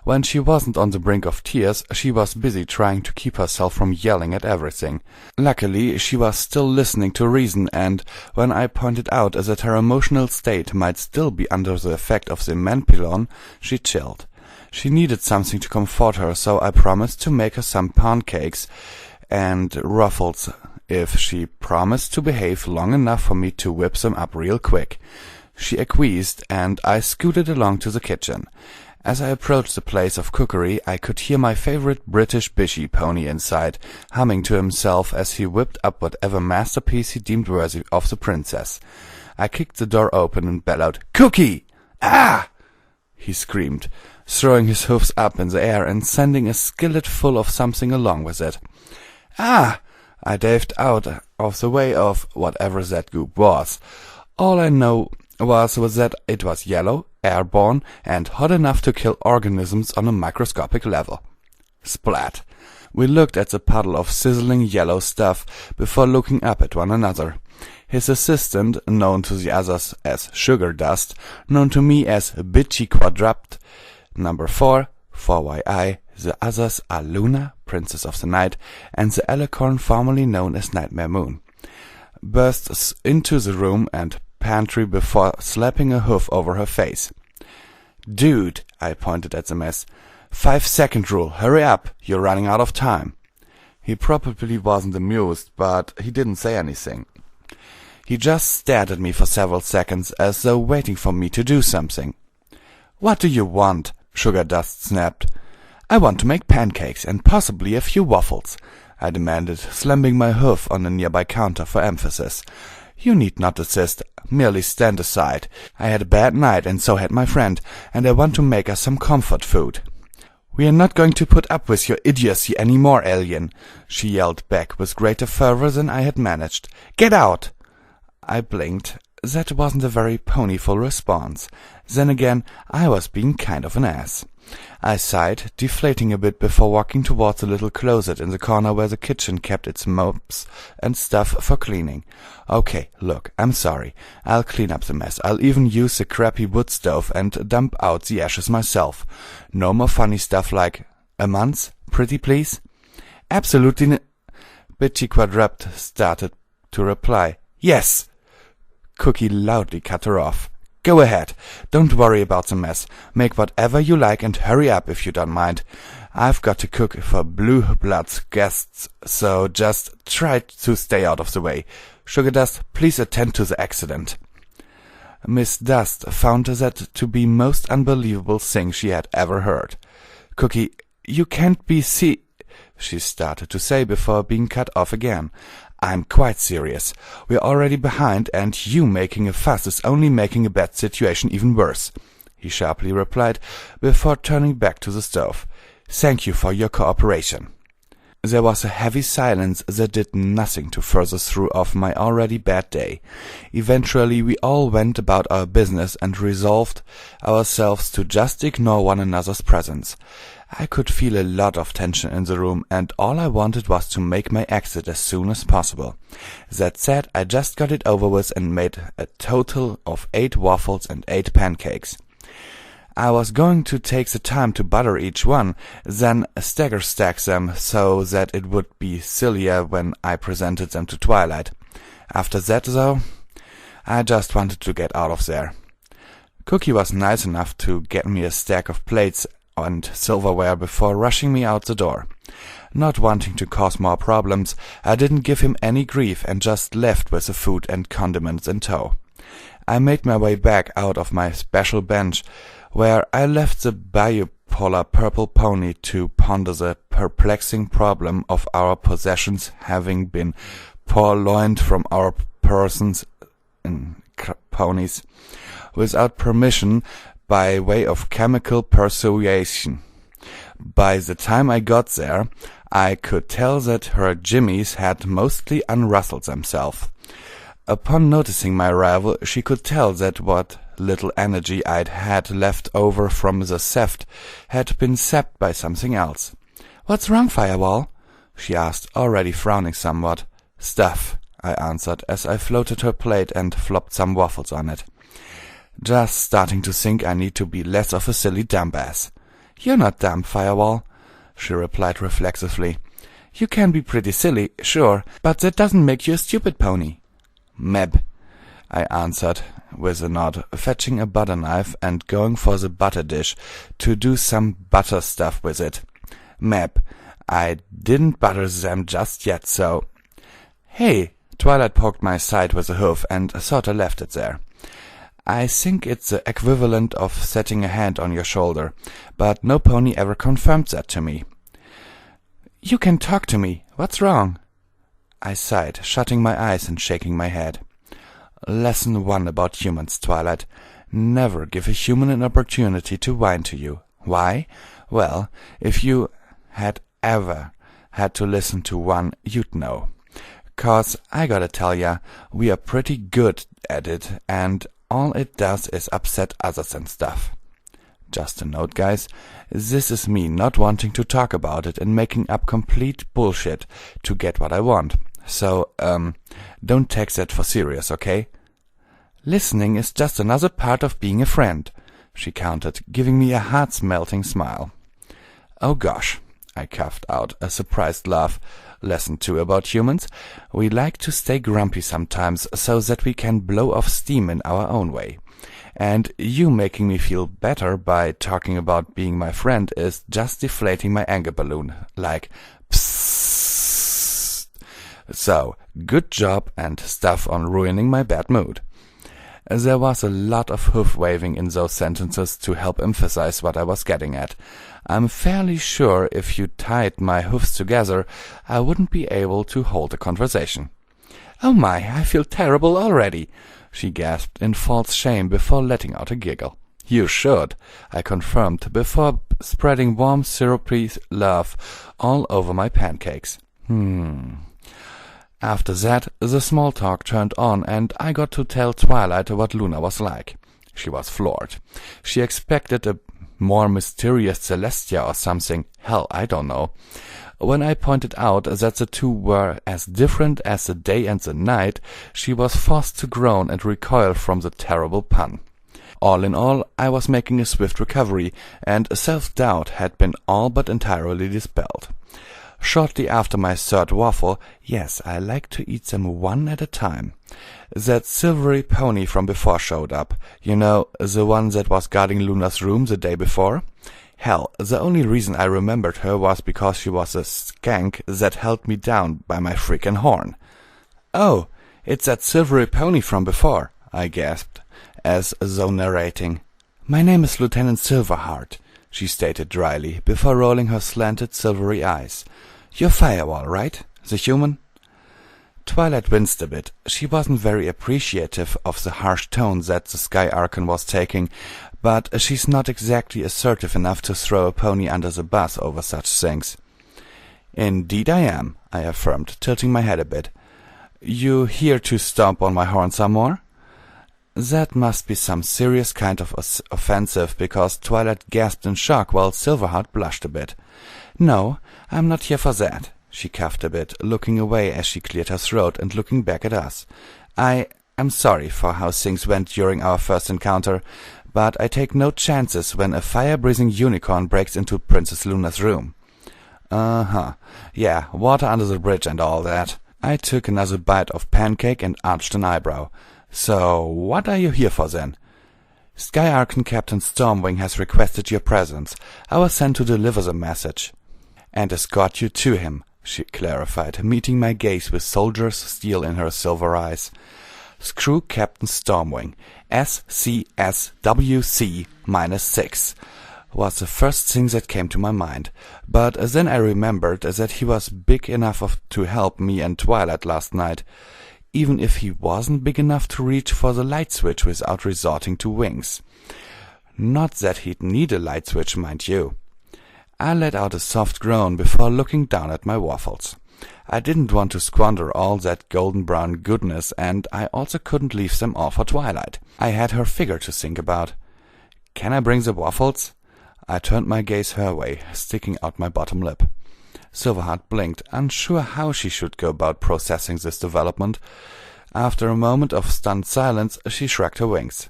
When she wasn't on the brink of tears, she was busy trying to keep herself from yelling at everything. Luckily, she was still listening to reason, and when I pointed out that her emotional state might still be under the effect of the Menpilon, she chilled. She needed something to comfort her, so I promised to make her some pancakes and ruffles if she promised to behave long enough for me to whip them up real quick. She acquiesced, and I scooted along to the kitchen. As I approached the place of cookery, I could hear my favorite British bishy pony inside, humming to himself as he whipped up whatever masterpiece he deemed worthy of the princess. I kicked the door open and bellowed, "Cookie! Ah!" he screamed, throwing his hoofs up in the air and sending a skillet full of something along with it. "Ah!" I daved out of the way of whatever that goop was. All I know was that it was yellow, airborne, and hot enough to kill organisms on a microscopic level. Splat! We looked at the puddle of sizzling yellow stuff before looking up at one another. His assistant, known to the others as Sugar Dust, known to me as Bitchy Quadrupt, number 4, 4YI, the others are Luna, Princess of the Night, and the Alicorn formerly known as Nightmare Moon, bursts into the room and pantry before slapping a hoof over her face. "Dude," I pointed at the mess, 5-second rule, hurry up, you're running out of time." He probably wasn't amused, but he didn't say anything. He just stared at me for several seconds, as though waiting for me to do something. "What do you want?" Sugar Dust snapped. "I want to make pancakes, and possibly a few waffles," I demanded, slamming my hoof on a nearby counter for emphasis. "You need not assist, merely stand aside. I had a bad night, and so had my friend, and I want to make us some comfort food." "We are not going to put up with your idiocy any more, alien," she yelled back with greater fervor than I had managed. "Get out!" I blinked. That wasn't a very ponyful response. Then again, I was being kind of an ass. I sighed, deflating a bit before walking towards a little closet in the corner where the kitchen kept its mops and stuff for cleaning. "Okay, look, I'm sorry. I'll clean up the mess. I'll even use the crappy wood stove and dump out the ashes myself. No more funny stuff like, 'A month, pretty please?'" "Absolutely Bitchy Quadrupt started to reply. "Yes!" Cookie loudly cut her off. "Go ahead. Don't worry about the mess. Make whatever you like and hurry up if you don't mind. I've got to cook for Blue Blood's guests, so just try to stay out of the way. Sugar Dust, please attend to the accident." Miss Dust found that to be most unbelievable thing she had ever heard. "Cookie, you can't be she started to say before being cut off again. "I'm quite serious. We're already behind, and you making a fuss is only making a bad situation even worse," he sharply replied, before turning back to the stove. "Thank you for your cooperation." There was a heavy silence that did nothing to further throw off my already bad day. Eventually we all went about our business and resolved ourselves to just ignore one another's presence. I could feel a lot of tension in the room, and all I wanted was to make my exit as soon as possible. That said, I just got it over with and made a total of 8 waffles and 8 pancakes. I was going to take the time to butter each one, then stagger stack them so that it would be sillier when I presented them to Twilight. After that, though, I just wanted to get out of there. Cookie was nice enough to get me a stack of plates and silverware before rushing me out the door. Not wanting to cause more problems, I didn't give him any grief and just left with the food and condiments in tow. I made my way back out of my special bench, where I left the bipolar purple pony to ponder the perplexing problem of our possessions having been purloined from our persons, ponies, without permission by way of chemical persuasion. By the time I got there, I could tell that her jimmies had mostly unrustled themselves. Upon noticing my arrival, she could tell that what little energy I'd had left over from the theft had been sapped by something else. "What's wrong, Firewall?" she asked, already frowning somewhat. "Stuff," I answered as I floated her plate and flopped some waffles on it. "Just starting to think I need to be less of a silly dumbass." "You're not dumb, Firewall," she replied reflexively. "You can be pretty silly, sure, but that doesn't make you a stupid pony." "Meb," I answered with a nod, fetching a butter knife and going for the butter dish to do some butter stuff with it. "Meb, I didn't butter them just yet, so—" "Hey!" Twilight poked my side with a hoof and sorta left it there. "I think it's the equivalent of setting a hand on your shoulder, but no pony ever confirmed that to me." "You can talk to me. What's wrong?" I sighed, shutting my eyes and shaking my head. Lesson 1 about humans, Twilight. Never give a human an opportunity to whine to you. Why? Well, if you had ever had to listen to one, you'd know. 'Cause I gotta tell ya, we are pretty good at it, and all it does is upset others and stuff. Just a note, guys, this is me not wanting to talk about it and making up complete bullshit to get what I want. So, don't take that for serious, okay? Listening is just another part of being a friend, she countered, giving me a heart-melting smile. Oh gosh, I coughed out a surprised laugh. Lesson 2 about humans. We like to stay grumpy sometimes so that we can blow off steam in our own way. And you making me feel better by talking about being my friend is just deflating my anger balloon, like psst. So, good job and stuff on ruining my bad mood. There was a lot of hoof-waving in those sentences to help emphasize what I was getting at. I'm fairly sure if you tied my hoofs together, I wouldn't be able to hold a conversation. "Oh my, I feel terrible already," she gasped in false shame before letting out a giggle. "You should," I confirmed before spreading warm syrupy love all over my pancakes. After that, the small talk turned on, and I got to tell Twilight what Luna was like. She was floored. She expected a more mysterious Celestia or something. Hell, I don't know. When I pointed out that the two were as different as the day and the night, she was forced to groan and recoil from the terrible pun. All in all, I was making a swift recovery, and self-doubt had been all but entirely dispelled. Shortly after my third waffle, yes, I like to eat them one at a time, that silvery pony from before showed up. You know, the one that was guarding Luna's room the day before? Hell, the only reason I remembered her was because she was a skank that held me down by my frickin' horn. "Oh, it's that silvery pony from before," I gasped, as though narrating. "My name is Lieutenant Silverheart," she stated dryly, before rolling her slanted silvery eyes. "You're Firewall, right? The human?" Twilight winced a bit. She wasn't very appreciative of the harsh tone that the Sky Archon was taking, but she's not exactly assertive enough to throw a pony under the bus over such things. "Indeed I am," I affirmed, tilting my head a bit. "You here to stomp on my horn some more?" That must be some serious kind of offensive, because Twilight gasped in shock while Silverheart blushed a bit. "No, I'm not here for that," she coughed a bit, looking away as she cleared her throat and looking back at us. I'm sorry for how things went during our first encounter, but I take no chances when a fire-breathing unicorn breaks into Princess Luna's room." "Uh-huh. Yeah, water under the bridge and all that." I took another bite of pancake and arched an eyebrow. "So, what are you here for then?" "Sky Archon Captain Stormwing has requested your presence. I was sent to deliver the message." "And escort you to him," she clarified, meeting my gaze with soldier's steel in her silver eyes. "Screw Captain Stormwing. SCSWC-6 was the first thing that came to my mind, but then I remembered that he was big enough to help me and Twilight last night, even if he wasn't big enough to reach for the light switch without resorting to wings. Not that he'd need a light switch, mind you." I let out a soft groan before looking down at my waffles. I didn't want to squander all that golden brown goodness, and I also couldn't leave them all for Twilight. I had her figure to think about. "Can I bring the waffles?" I turned my gaze her way, sticking out my bottom lip. Silverheart blinked, unsure how she should go about processing this development. After a moment of stunned silence, she shrugged her wings.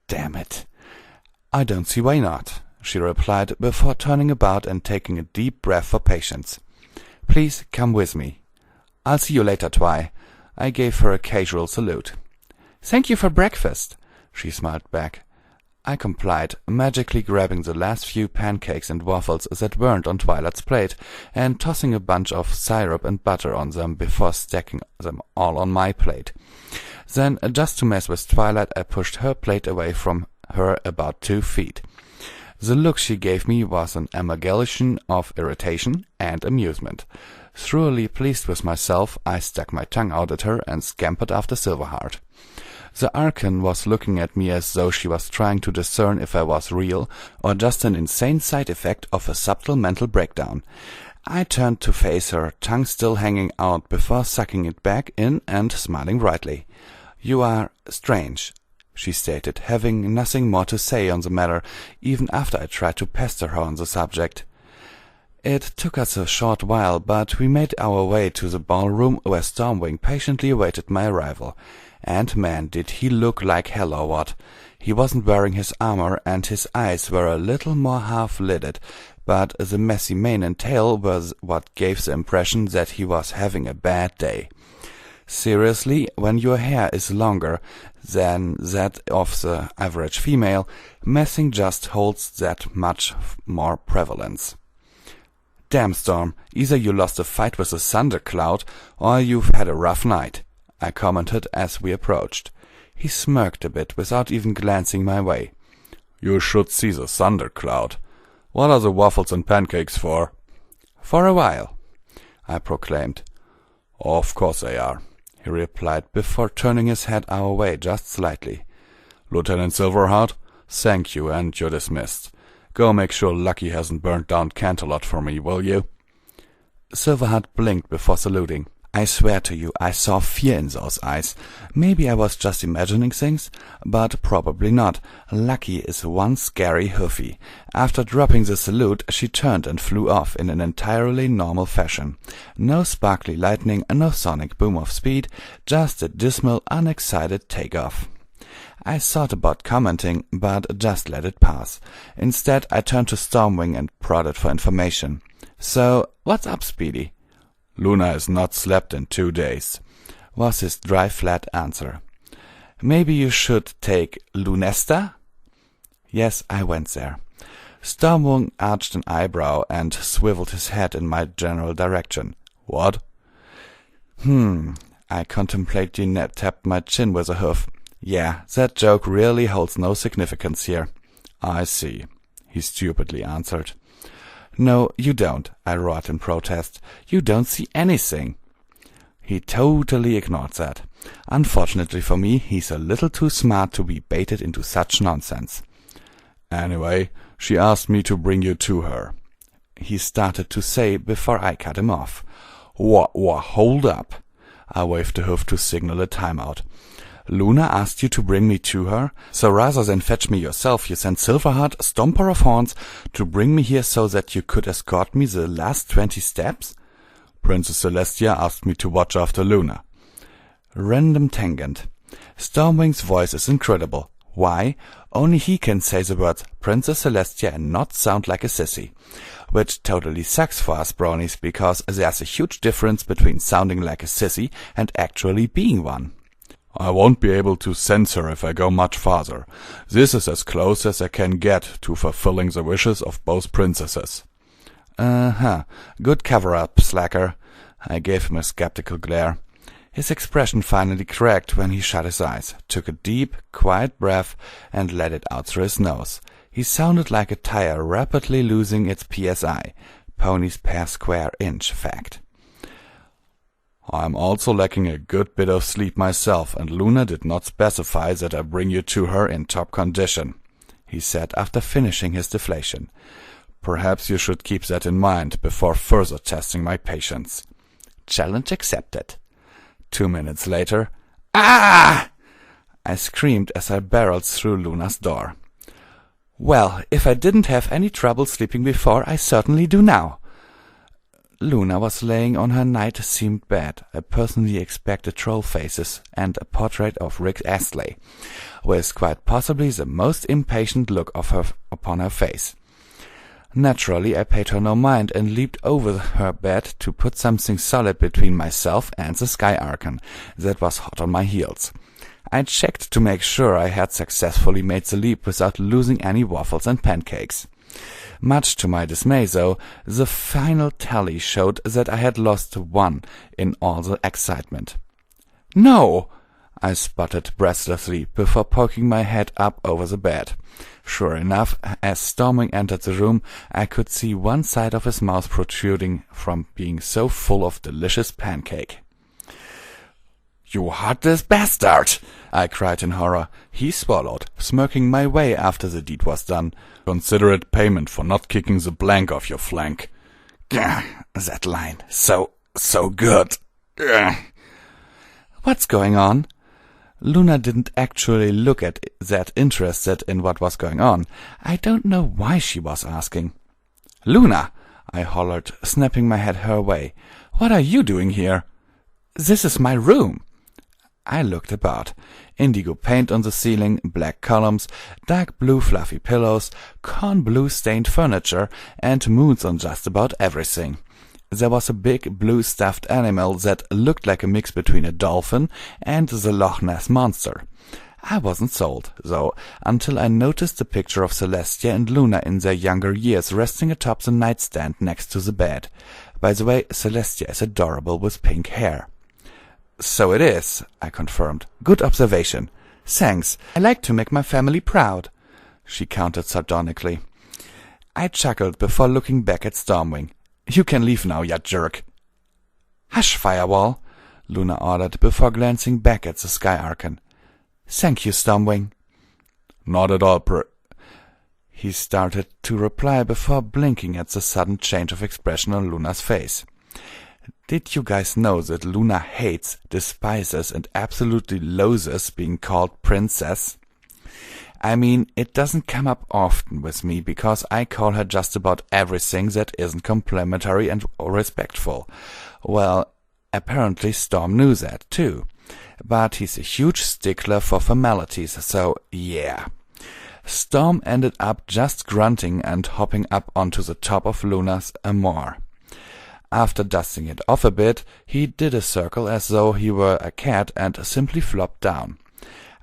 "Damn it. I don't see why not," she replied before turning about and taking a deep breath for patience. "Please come with me." "I'll see you later, Twi." I gave her a casual salute. "Thank you for breakfast," she smiled back. I complied, magically grabbing the last few pancakes and waffles that weren't on Twilight's plate and tossing a bunch of syrup and butter on them before stacking them all on my plate. Then, just to mess with Twilight, I pushed her plate away from her about 2 feet. The look she gave me was an amalgamation of irritation and amusement. Thoroughly pleased with myself, I stuck my tongue out at her and scampered after Silverheart. The Archon was looking at me as though she was trying to discern if I was real or just an insane side effect of a subtle mental breakdown. I turned to face her, tongue still hanging out before sucking it back in and smiling brightly. "You are strange," she stated, having nothing more to say on the matter, even after I tried to pester her on the subject. It took us a short while, but we made our way to the ballroom where Stormwing patiently awaited my arrival. And man, did he look like hell or what. He wasn't wearing his armor, and his eyes were a little more half-lidded, but the messy mane and tail was what gave the impression that he was having a bad day. Seriously, when your hair is longer than that of the average female, messing just holds that much more prevalence. "Damn, Storm, either you lost a fight with a thundercloud, or you've had a rough night," I commented as we approached. He smirked a bit without even glancing my way. "You should see the thundercloud. What are the waffles and pancakes for?" "For a while," I proclaimed. "Of course they are," he replied before turning his head our way just slightly. "Lieutenant Silverheart, thank you, and you're dismissed. Go make sure Lucky hasn't burnt down Canterlot for me, will you?" Silverheart blinked before saluting. I swear to you, I saw fear in those eyes. Maybe I was just imagining things, but probably not. Lucky is one scary hoofy. After dropping the salute, she turned and flew off in an entirely normal fashion. No sparkly lightning, no sonic boom of speed, just a dismal, unexcited takeoff. I thought about commenting, but just let it pass. Instead, I turned to Stormwing and prodded for information. "So, what's up, Speedy?" "Luna has not slept in 2 days," was his dry, flat answer. "Maybe you should take Lunesta?" Yes, I went there. Stormwing arched an eyebrow and swiveled his head in my general direction. "What?" I contemplatively tapped my chin with a hoof. "Yeah, that joke really holds no significance here." "I see," he stupidly answered. "No, you don't," I roared in protest. "You don't see anything." He totally ignored that. Unfortunately for me, he's a little too smart to be baited into such nonsense. "Anyway, she asked me to bring you to her," he started to say before I cut him off. Hold up." I waved the hoof to signal a timeout. "Luna asked you to bring me to her, so rather than fetch me yourself, you sent Silverheart, Stomper of Horns, to bring me here so that you could escort me the last 20 steps? "Princess Celestia asked me to watch after Luna." Random tangent. Stormwing's voice is incredible. Why? Only he can say the words Princess Celestia and not sound like a sissy. Which totally sucks for us brownies, because there's a huge difference between sounding like a sissy and actually being one. "I won't be able to sense her if I go much farther. This is as close as I can get to fulfilling the wishes of both princesses." Good cover-up, slacker. I gave him a skeptical glare. His expression finally cracked when he shut his eyes, took a deep, quiet breath, and let it out through his nose. He sounded like a tire rapidly losing its PSI, pony's per square inch fact. "I'm also lacking a good bit of sleep myself, and Luna did not specify that I bring you to her in top condition," he said after finishing his deflation. "Perhaps you should keep that in mind before further testing my patience." Challenge accepted. 2 minutes later, "Ah!" I screamed as I barreled through Luna's door. Well, if I didn't have any trouble sleeping before, I certainly do now. Luna was laying on her night-themed bed. I personally expected troll faces and a portrait of Rick Astley, with quite possibly the most impatient look of her upon her face. Naturally, I paid her no mind and leaped over her bed to put something solid between myself and the Sky Archon that was hot on my heels. I checked to make sure I had successfully made the leap without losing any waffles and pancakes. Much to my dismay, though, the final tally showed that I had lost 1 in all the excitement. "No!" I sputtered breathlessly before poking my head up over the bed. Sure enough, as Stormwing entered the room, I could see one side of his mouth protruding from being so full of delicious pancake. "You heartless bastard!" I cried in horror. He swallowed, smirking my way after the deed was done. "Consider it payment for not kicking the blank off your flank." Gah, that line. So good. Gah. "What's going on?" Luna didn't actually look that interested in what was going on. I don't know why she was asking. "Luna!" I hollered, snapping my head her way. "What are you doing here?" "This is my room." I looked about. Indigo paint on the ceiling, black columns, dark blue fluffy pillows, corn blue stained furniture, and moons on just about everything. There was a big blue stuffed animal that looked like a mix between a dolphin and the Loch Ness Monster. I wasn't sold, though, until I noticed a picture of Celestia and Luna in their younger years resting atop the nightstand next to the bed. By the way, Celestia is adorable with pink hair. "So it is," I confirmed. "Good observation. Thanks. I like to make my family proud," she countered sardonically. I chuckled before looking back at Stormwing. "You can leave now, you jerk." "Hush, Firewall," Luna ordered before glancing back at the Sky Archon. "Thank you, Stormwing." "Not at all, He started to reply before blinking at the sudden change of expression on Luna's face. Did you guys know that Luna hates, despises, and absolutely loathes being called princess? I mean, it doesn't come up often with me because I call her just about everything that isn't complimentary and respectful. Well, apparently Storm knew that too. But he's a huge stickler for formalities, so yeah. Storm ended up just grunting and hopping up onto the top of Luna's amour. After dusting it off a bit, he did a circle as though he were a cat and simply flopped down.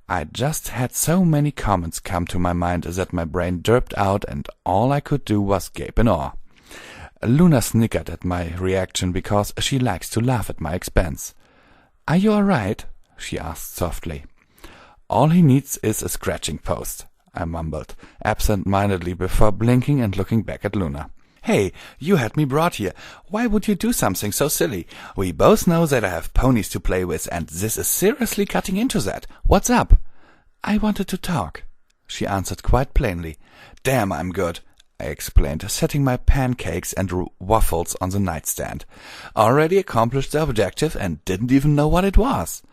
I just had so many comments come to my mind that my brain derped out and all I could do was gape in awe. Luna snickered at my reaction because she likes to laugh at my expense. "Are you all right?" she asked softly. "All he needs is a scratching post," I mumbled, absent-mindedly before blinking and looking back at Luna. "Hey, you had me brought here. Why would you do something so silly? We both know that I have ponies to play with, and this is seriously cutting into that. What's up?" "I wanted to talk," she answered quite plainly. "Damn, I'm good," I explained, setting my pancakes and waffles on the nightstand. "Already accomplished the objective and didn't even know what it was."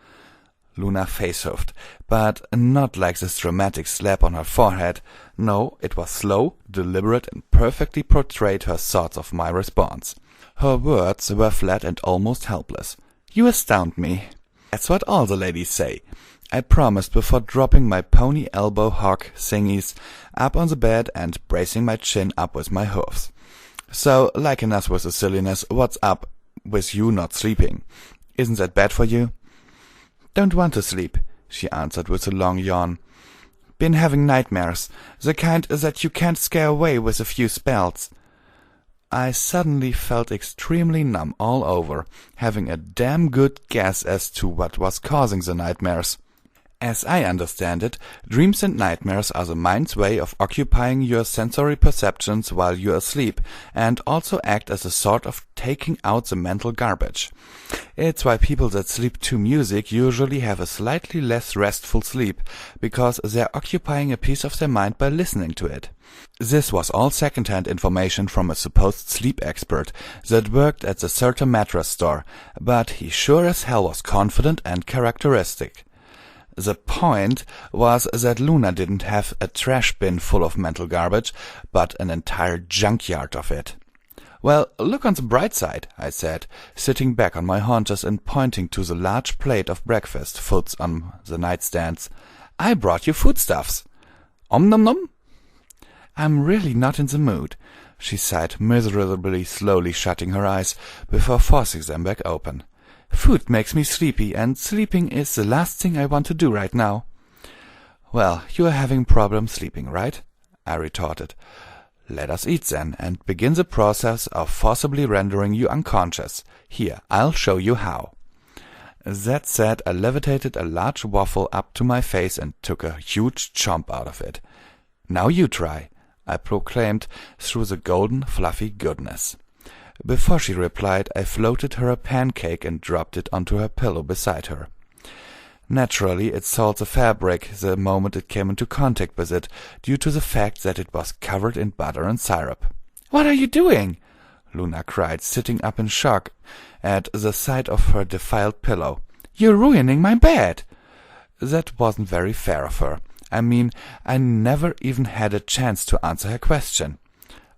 Luna face-huffed, but not like this dramatic slap on her forehead. No, it was slow, deliberate, and perfectly portrayed her thoughts of my response. Her words were flat and almost helpless. "You astound me." "That's what all the ladies say," I promised before dropping my pony elbow hog thingies up on the bed and bracing my chin up with my hoofs. "So, like enough with the silliness, what's up with you not sleeping? Isn't that bad for you?" "Don't want to sleep," she answered with a long yawn. "Been having nightmares, the kind that you can't scare away with a few spells." I suddenly felt extremely numb all over, having a damn good guess as to what was causing the nightmares. As I understand it, dreams and nightmares are the mind's way of occupying your sensory perceptions while you're asleep, and also act as a sort of taking out the mental garbage. It's why people that sleep to music usually have a slightly less restful sleep, because they're occupying a piece of their mind by listening to it. This was all second-hand information from a supposed sleep expert that worked at the Certa mattress store, but he sure as hell was confident and characteristic. The point was that Luna didn't have a trash bin full of mental garbage, but an entire junkyard of it. "Well, look on the bright side," I said, sitting back on my haunches and pointing to the large plate of breakfast foods on the nightstands. "I brought you foodstuffs." "Om nom nom?" "I'm really not in the mood," she sighed miserably, slowly shutting her eyes before forcing them back open. Food makes me sleepy, and sleeping is the last thing I want to do right now. Well, you are having problems sleeping, right? I retorted. Let us eat then, and begin the process of forcibly rendering you unconscious. Here, I'll show you how. That said, I levitated a large waffle up to my face and took a huge chomp out of it. Now you try, I proclaimed through the golden, fluffy goodness. Before she replied, I floated her a pancake and dropped it onto her pillow beside her. Naturally, it soiled the fabric the moment it came into contact with it, due to the fact that it was covered in butter and syrup. "What are you doing?" Luna cried, sitting up in shock at the sight of her defiled pillow. "You're ruining my bed!" That wasn't very fair of her. I mean, I never even had a chance to answer her question.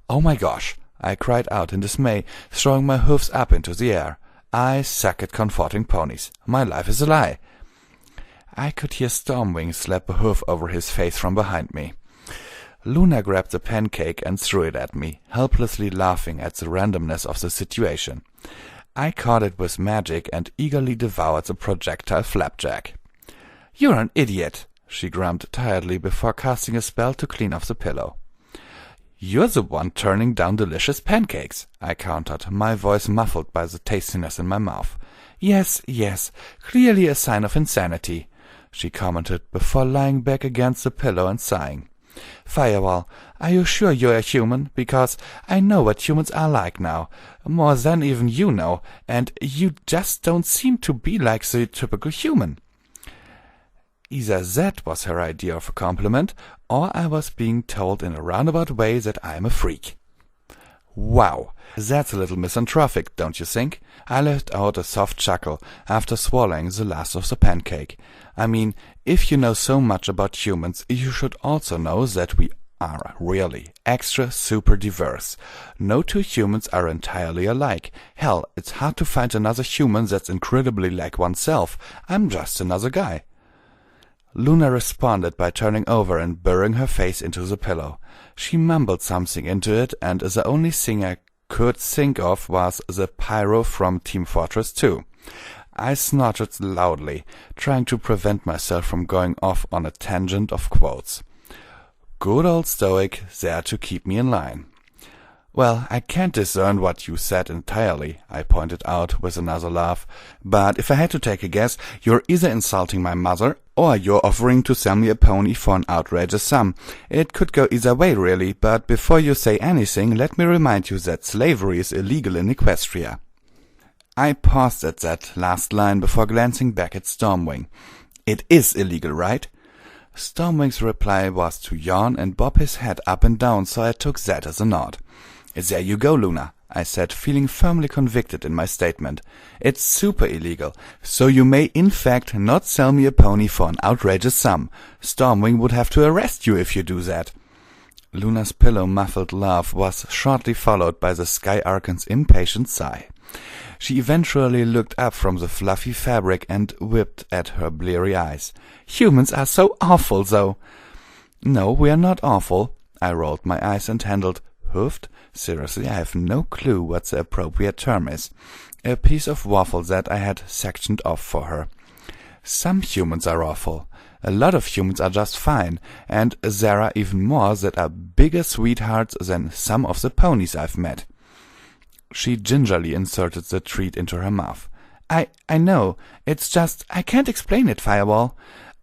"Oh my gosh!" I cried out in dismay, throwing my hoofs up into the air. I suck at comforting ponies. My life is a lie. I could hear Stormwing slap a hoof over his face from behind me. Luna grabbed the pancake and threw it at me, helplessly laughing at the randomness of the situation. I caught it with magic and eagerly devoured the projectile flapjack. "You're an idiot," she grumbled tiredly before casting a spell to clean off the pillow. "You're the one turning down delicious pancakes," I countered, my voice muffled by the tastiness in my mouth. Yes, clearly a sign of insanity," she commented before lying back against the pillow and sighing. "Firewall, are you sure you're a human? Because I know what humans are like now, more than even you know, and you just don't seem to be like the typical human." Either that was her idea of a compliment, or I was being told in a roundabout way that I'm a freak. Wow, that's a little misanthropic, don't you think? I let out a soft chuckle after swallowing the last of the pancake. I mean, if you know so much about humans, you should also know that we are really extra super diverse. No two humans are entirely alike. Hell, it's hard to find another human that's incredibly like oneself. I'm just another guy. Luna responded by turning over and burying her face into the pillow. She mumbled something into it, and the only thing I could think of was the pyro from Team Fortress 2. I snorted loudly, trying to prevent myself from going off on a tangent of quotes. Good old Stoic, there to keep me in line. "Well, I can't discern what you said entirely," I pointed out with another laugh, "but if I had to take a guess, you're either insulting my mother, or you're offering to sell me a pony for an outrageous sum. It could go either way, really, but before you say anything, let me remind you that slavery is illegal in Equestria." I paused at that last line before glancing back at Stormwing. "It is illegal, right?" Stormwing's reply was to yawn and bob his head up and down, so I took that as a nod. "There you go, Luna," I said, feeling firmly convicted in my statement. "It's super illegal, so you may in fact not sell me a pony for an outrageous sum. Stormwing would have to arrest you if you do that." Luna's pillow-muffled laugh was shortly followed by the Sky Archon's impatient sigh. She eventually looked up from the fluffy fabric and whipped at her bleary eyes. "Humans are so awful, though." "No, we are not awful." I rolled my eyes and handled hoofed. Seriously, I have no clue what the appropriate term is. A piece of waffle that I had sectioned off for her. Some humans are awful. A lot of humans are just fine, and there are even more that are bigger sweethearts than some of the ponies I've met. She gingerly inserted the treat into her mouth. I know. It's just, I can't explain it, Firewall.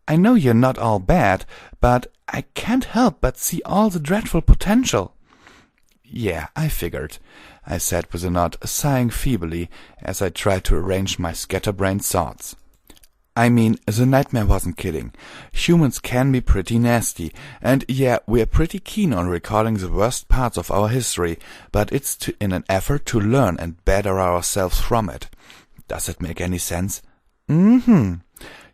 I know you're not all bad, but I can't help but see all the dreadful potential." "Yeah, I figured," I said with a nod, sighing feebly as I tried to arrange my scatterbrained thoughts. "I mean, the nightmare wasn't kidding. Humans can be pretty nasty, and yeah, we're pretty keen on recalling the worst parts of our history, but it's in an effort to learn and better ourselves from it. Does it make any sense?" "Mm-hmm."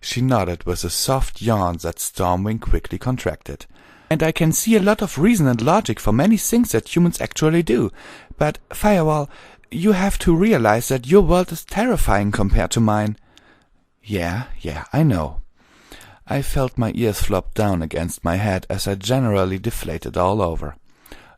She nodded with a soft yawn that Stormwing quickly contracted. "And I can see a lot of reason and logic for many things that humans actually do. But, Firewall, you have to realize that your world is terrifying compared to mine." Yeah, I know." I felt my ears flop down against my head as I generally deflated all over.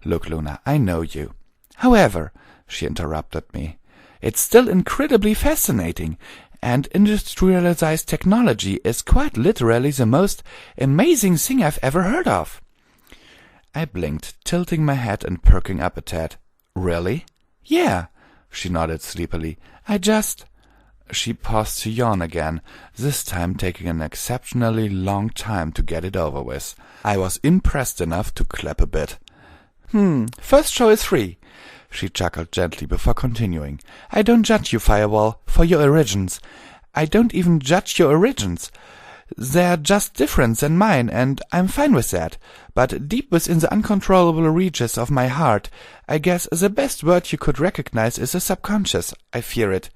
"Look, Luna, I know you. However, she interrupted me, it's still incredibly fascinating, and industrialized technology is quite literally the most amazing thing I've ever heard of. I blinked, tilting my head and perking up a tad. Really? Yeah, she nodded sleepily. She paused to yawn again, this time taking an exceptionally long time to get it over with. I was impressed enough to clap a bit. First show is free, she chuckled gently before continuing. I don't judge you, Firewall, for your origins. I don't even judge your origins. They're just different than mine, and I'm fine with that. But deep within the uncontrollable reaches of my heart, I guess the best word you could recognize is the subconscious. I fear it.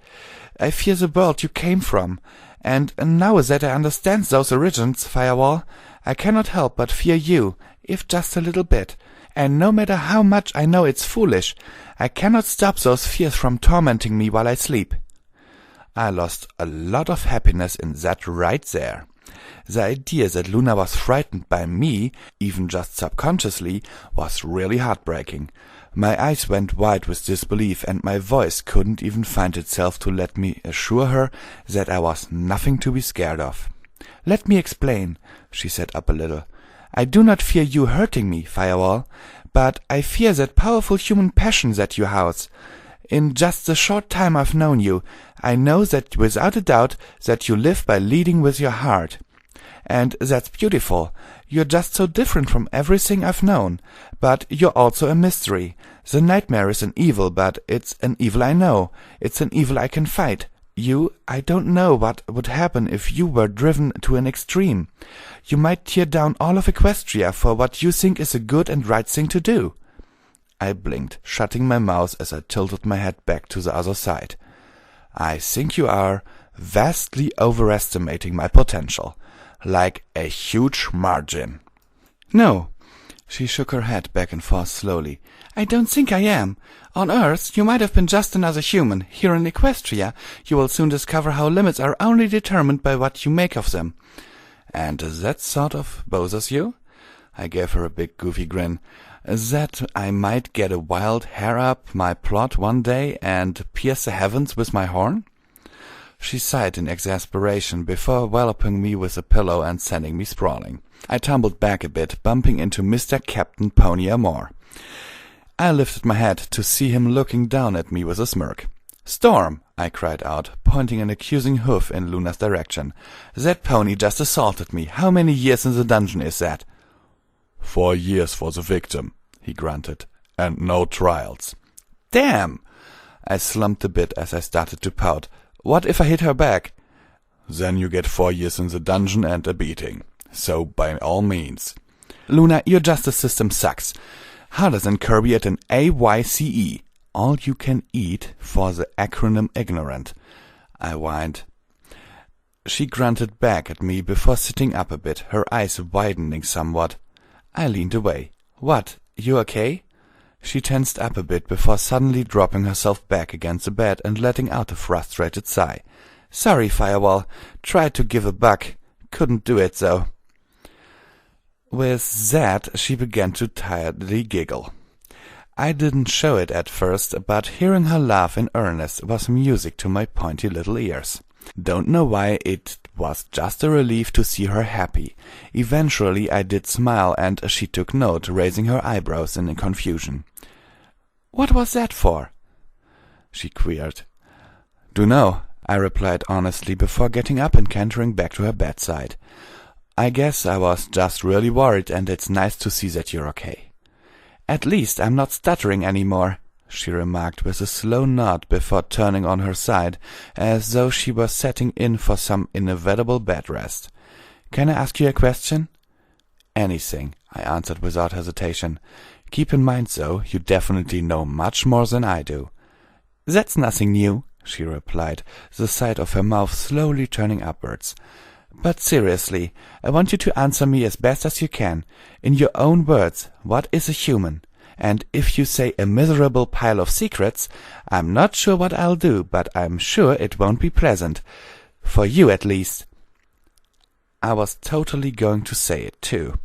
I fear the world you came from. And now that I understand those origins, Firewall, I cannot help but fear you, if just a little bit. And no matter how much I know it's foolish, I cannot stop those fears from tormenting me while I sleep. I lost a lot of happiness in that right there. The idea that Luna was frightened by me, even just subconsciously, was really heartbreaking. My eyes went wide with disbelief, and my voice couldn't even find itself to let me assure her that I was nothing to be scared of. Let me explain, she sat up a little. I do not fear you hurting me, Firewall, but I fear that powerful human passion that you house. In just the short time I've known you, I know that without a doubt that you live by leading with your heart. And that's beautiful. You're just so different from everything I've known. But you're also a mystery. The nightmare is an evil, but it's an evil I know. It's an evil I can fight. I don't know what would happen if you were driven to an extreme. You might tear down all of Equestria for what you think is a good and right thing to do. I blinked, shutting my mouth as I tilted my head back to the other side. I think you are vastly overestimating my potential. Like a huge margin. No, she shook her head back and forth slowly. I don't think I am. On Earth, you might have been just another human. Here in Equestria, you will soon discover how limits are only determined by what you make of them. And that sort of bothers you? I gave her a big goofy grin. That I might get a wild hair up my plot one day and pierce the heavens with my horn? She sighed in exasperation before enveloping me with a pillow and sending me sprawling. I tumbled back a bit, bumping into Mr. Captain Pony&Wolf. I lifted my head to see him looking down at me with a smirk. Storm, I cried out, pointing an accusing hoof in Luna's direction. That pony just assaulted me. How many years in the dungeon is that? 4 years for the victim, he grunted, and no trials. Damn! I slumped a bit as I started to pout. What if I hit her back? Then you get 4 years in the dungeon and a beating. So by all means. Luna, your justice system sucks. Harder than Kirby at an AYCE. All you can eat for the acronym ignorant. I whined. She grunted back at me before sitting up a bit, her eyes widening somewhat. I leaned away. What, you okay? She tensed up a bit before suddenly dropping herself back against the bed and letting out a frustrated sigh. Sorry, Firewall. Tried to give a buck. Couldn't do it, though. With that, she began to tiredly giggle. I didn't show it at first, but hearing her laugh in earnest was music to my pointy little ears. Don't know why, it was just a relief to see her happy. Eventually I did smile, and she took note, raising her eyebrows in confusion. What was that for? She queried. Dunno, I replied honestly before getting up and cantering back to her bedside. I guess I was just really worried, and it's nice to see that you're okay. At least I'm not stuttering anymore, she remarked with a slow nod before turning on her side, as though she were setting in for some inevitable bed rest. Can I ask you a question? Anything, I answered without hesitation. Keep in mind, though, you definitely know much more than I do. That's nothing new, she replied, the side of her mouth slowly turning upwards. But seriously, I want you to answer me as best as you can. In your own words, what is a human? And if you say a miserable pile of secrets, I'm not sure what I'll do, but I'm sure it won't be pleasant. For you, at least. I was totally going to say it, too.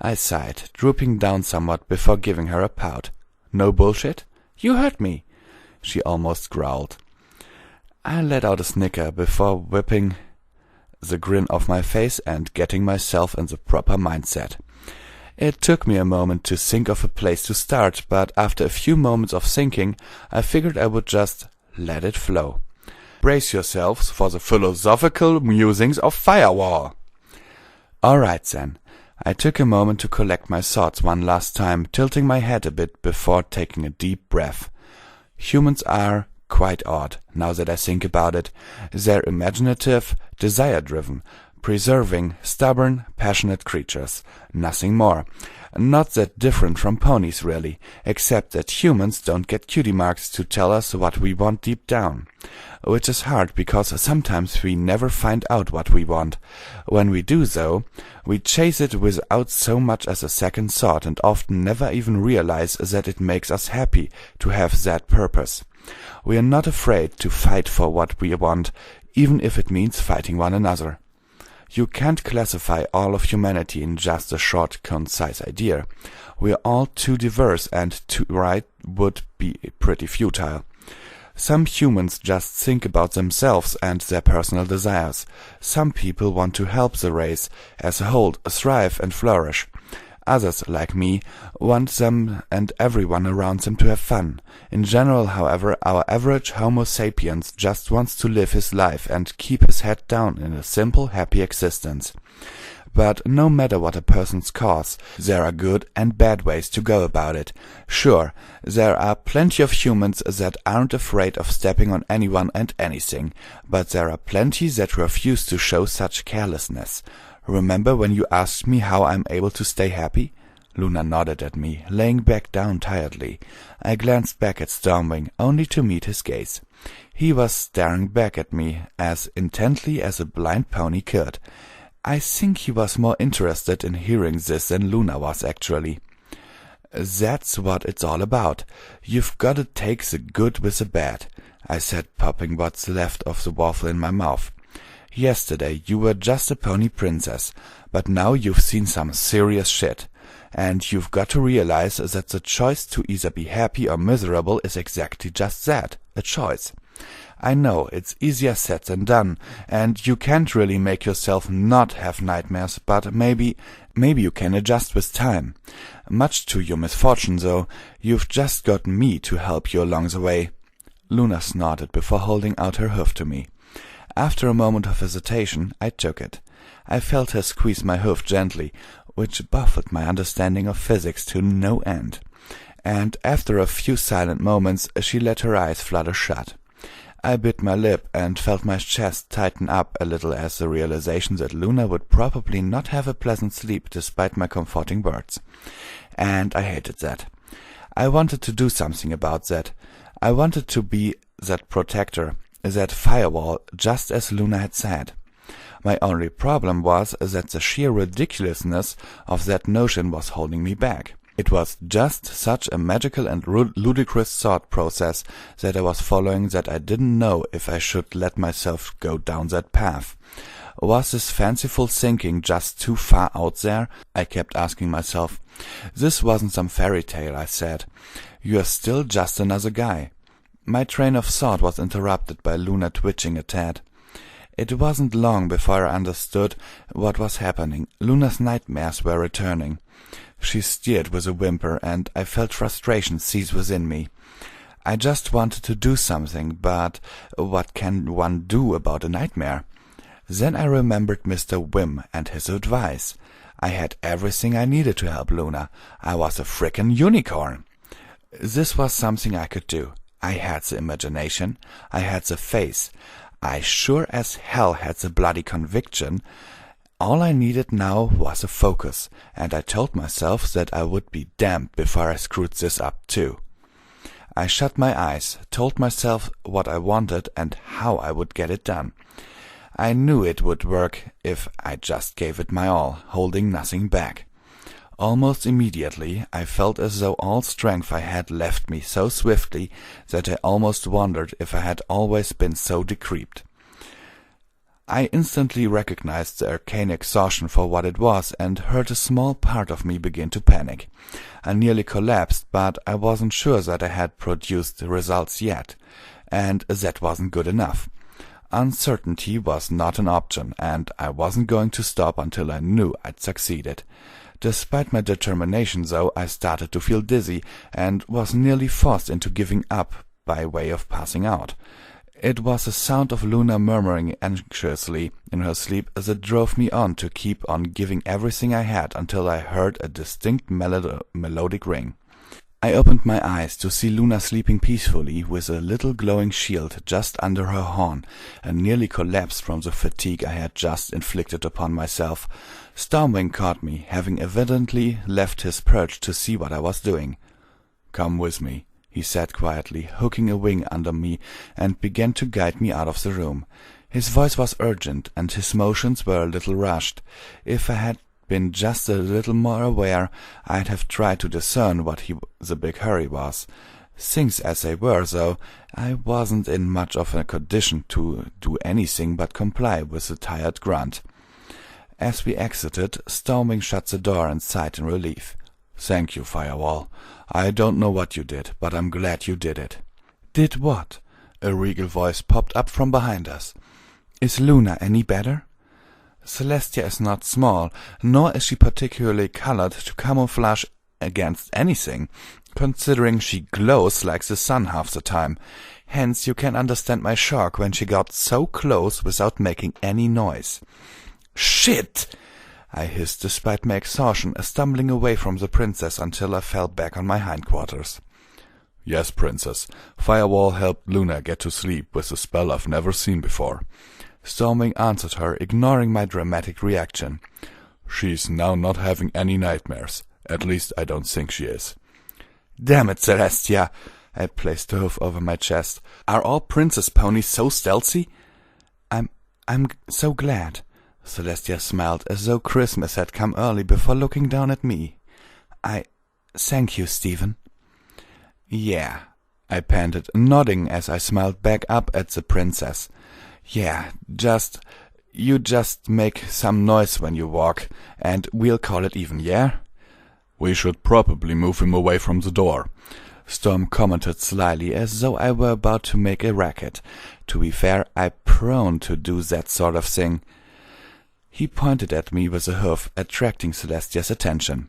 I sighed, drooping down somewhat before giving her a pout. No bullshit? You hurt me," she almost growled. I let out a snicker before whipping the grin off my face and getting myself in the proper mindset. It took me a moment to think of a place to start, but after a few moments of thinking, I figured I would just let it flow. Brace yourselves for the philosophical musings of Firewall. All right, then. I took a moment to collect my thoughts one last time, tilting my head a bit before taking a deep breath. Humans are quite odd, now that I think about it. They're imaginative, desire-driven, preserving, stubborn, passionate creatures. Nothing more. Not that different from ponies, really, except that humans don't get cutie marks to tell us what we want deep down. Which is hard, because sometimes we never find out what we want. When we do, though, we chase it without so much as a second thought, and often never even realize that it makes us happy to have that purpose. We are not afraid to fight for what we want, even if it means fighting one another. You can't classify all of humanity in just a short, concise idea. We are all too diverse, and to write would be pretty futile. Some humans just think about themselves and their personal desires. Some people want to help the race as a whole thrive and flourish. Others, like me, want them and everyone around them to have fun. In general, however, our average Homo sapiens just wants to live his life and keep his head down in a simple, happy existence. But no matter what a person's cause, there are good and bad ways to go about it. Sure, there are plenty of humans that aren't afraid of stepping on anyone and anything, but there are plenty that refuse to show such carelessness. Remember when you asked me how I'm able to stay happy? Luna nodded at me, laying back down tiredly. I glanced back at Stormwing, only to meet his gaze. He was staring back at me as intently as a blind pony could. I think he was more interested in hearing this than Luna was, actually. That's what it's all about. You've got to take the good with the bad, I said, popping what's left of the waffle in my mouth. Yesterday you were just a pony princess, but now you've seen some serious shit. And you've got to realize that the choice to either be happy or miserable is exactly just that, a choice. I know, it's easier said than done, and you can't really make yourself not have nightmares, but maybe you can adjust with time. Much to your misfortune, though, you've just got me to help you along the way. Luna snorted before holding out her hoof to me. After a moment of hesitation, I took it. I felt her squeeze my hoof gently, which baffled my understanding of physics to no end. And after a few silent moments, she let her eyes flutter shut. I bit my lip and felt my chest tighten up a little as the realization that Luna would probably not have a pleasant sleep despite my comforting words. And I hated that. I wanted to do something about that. I wanted to be that protector, that firewall, just as Luna had said. My only problem was that the sheer ridiculousness of that notion was holding me back. It was just such a magical and ludicrous thought process that I was following that I didn't know if I should let myself go down that path. Was this fanciful thinking just too far out there? I kept asking myself. This wasn't some fairy tale, I said. You are still just another guy. My train of thought was interrupted by Luna twitching a tad. It wasn't long before I understood what was happening. Luna's nightmares were returning. She stirred with a whimper, and I felt frustration seize within me. I just wanted to do something, but what can one do about a nightmare? Then I remembered Mr. Wim and his advice. I had everything I needed to help Luna. I was a frickin' unicorn. This was something I could do. I had the imagination. I had the face. I sure as hell had the bloody conviction. All I needed now was a focus, and I told myself that I would be damned before I screwed this up too. I shut my eyes, told myself what I wanted and how I would get it done. I knew it would work if I just gave it my all, holding nothing back. Almost immediately I felt as though all strength I had left me so swiftly that I almost wondered if I had always been so decrepit. I instantly recognized the arcane exhaustion for what it was and heard a small part of me begin to panic. I nearly collapsed, but I wasn't sure that I had produced the results yet, and that wasn't good enough. Uncertainty was not an option, and I wasn't going to stop until I knew I'd succeeded. Despite my determination, though, I started to feel dizzy and was nearly forced into giving up by way of passing out. It was the sound of Luna murmuring anxiously in her sleep that drove me on to keep on giving everything I had until I heard a distinct melodic ring. I opened my eyes to see Luna sleeping peacefully with a little glowing shield just under her horn, and nearly collapsed from the fatigue I had just inflicted upon myself. Stormwing caught me, having evidently left his perch to see what I was doing. "Come with me," he said quietly, hooking a wing under me, and began to guide me out of the room. His voice was urgent, and his motions were a little rushed. If I had been just a little more aware, I'd have tried to discern what the big hurry was. Things as they were, though, I wasn't in much of a condition to do anything but comply with a tired grunt. As we exited, Stormwing shut the door and sighed in relief. "Thank you, Firewall. I don't know what you did, but I'm glad you did it." "Did what?" A regal voice popped up from behind us. "Is Luna any better?" Celestia is not small, nor is she particularly colored to camouflage against anything, considering she glows like the sun half the time. Hence you can understand my shock when she got so close without making any noise. "Shit!" I hissed despite my exhaustion, stumbling away from the princess until I fell back on my hindquarters. "Yes, Princess. Firewall helped Luna get to sleep with a spell I've never seen before." Stormwing answered her, ignoring my dramatic reaction. "She's now not having any nightmares. At least I don't think she is." "Damn it, Celestia!" I placed the hoof over my chest. "Are all princess ponies so stealthy?" I'm so glad." Celestia smiled, as though Christmas had come early, before looking down at me. Thank you, Stephen." "Yeah," I panted, nodding as I smiled back up at the princess. "Yeah, you just make some noise when you walk, and we'll call it even, yeah?" "We should probably move him away from the door," Storm commented slyly, as though I were about to make a racket. To be fair, I'm prone to do that sort of thing. He pointed at me with a hoof, attracting Celestia's attention.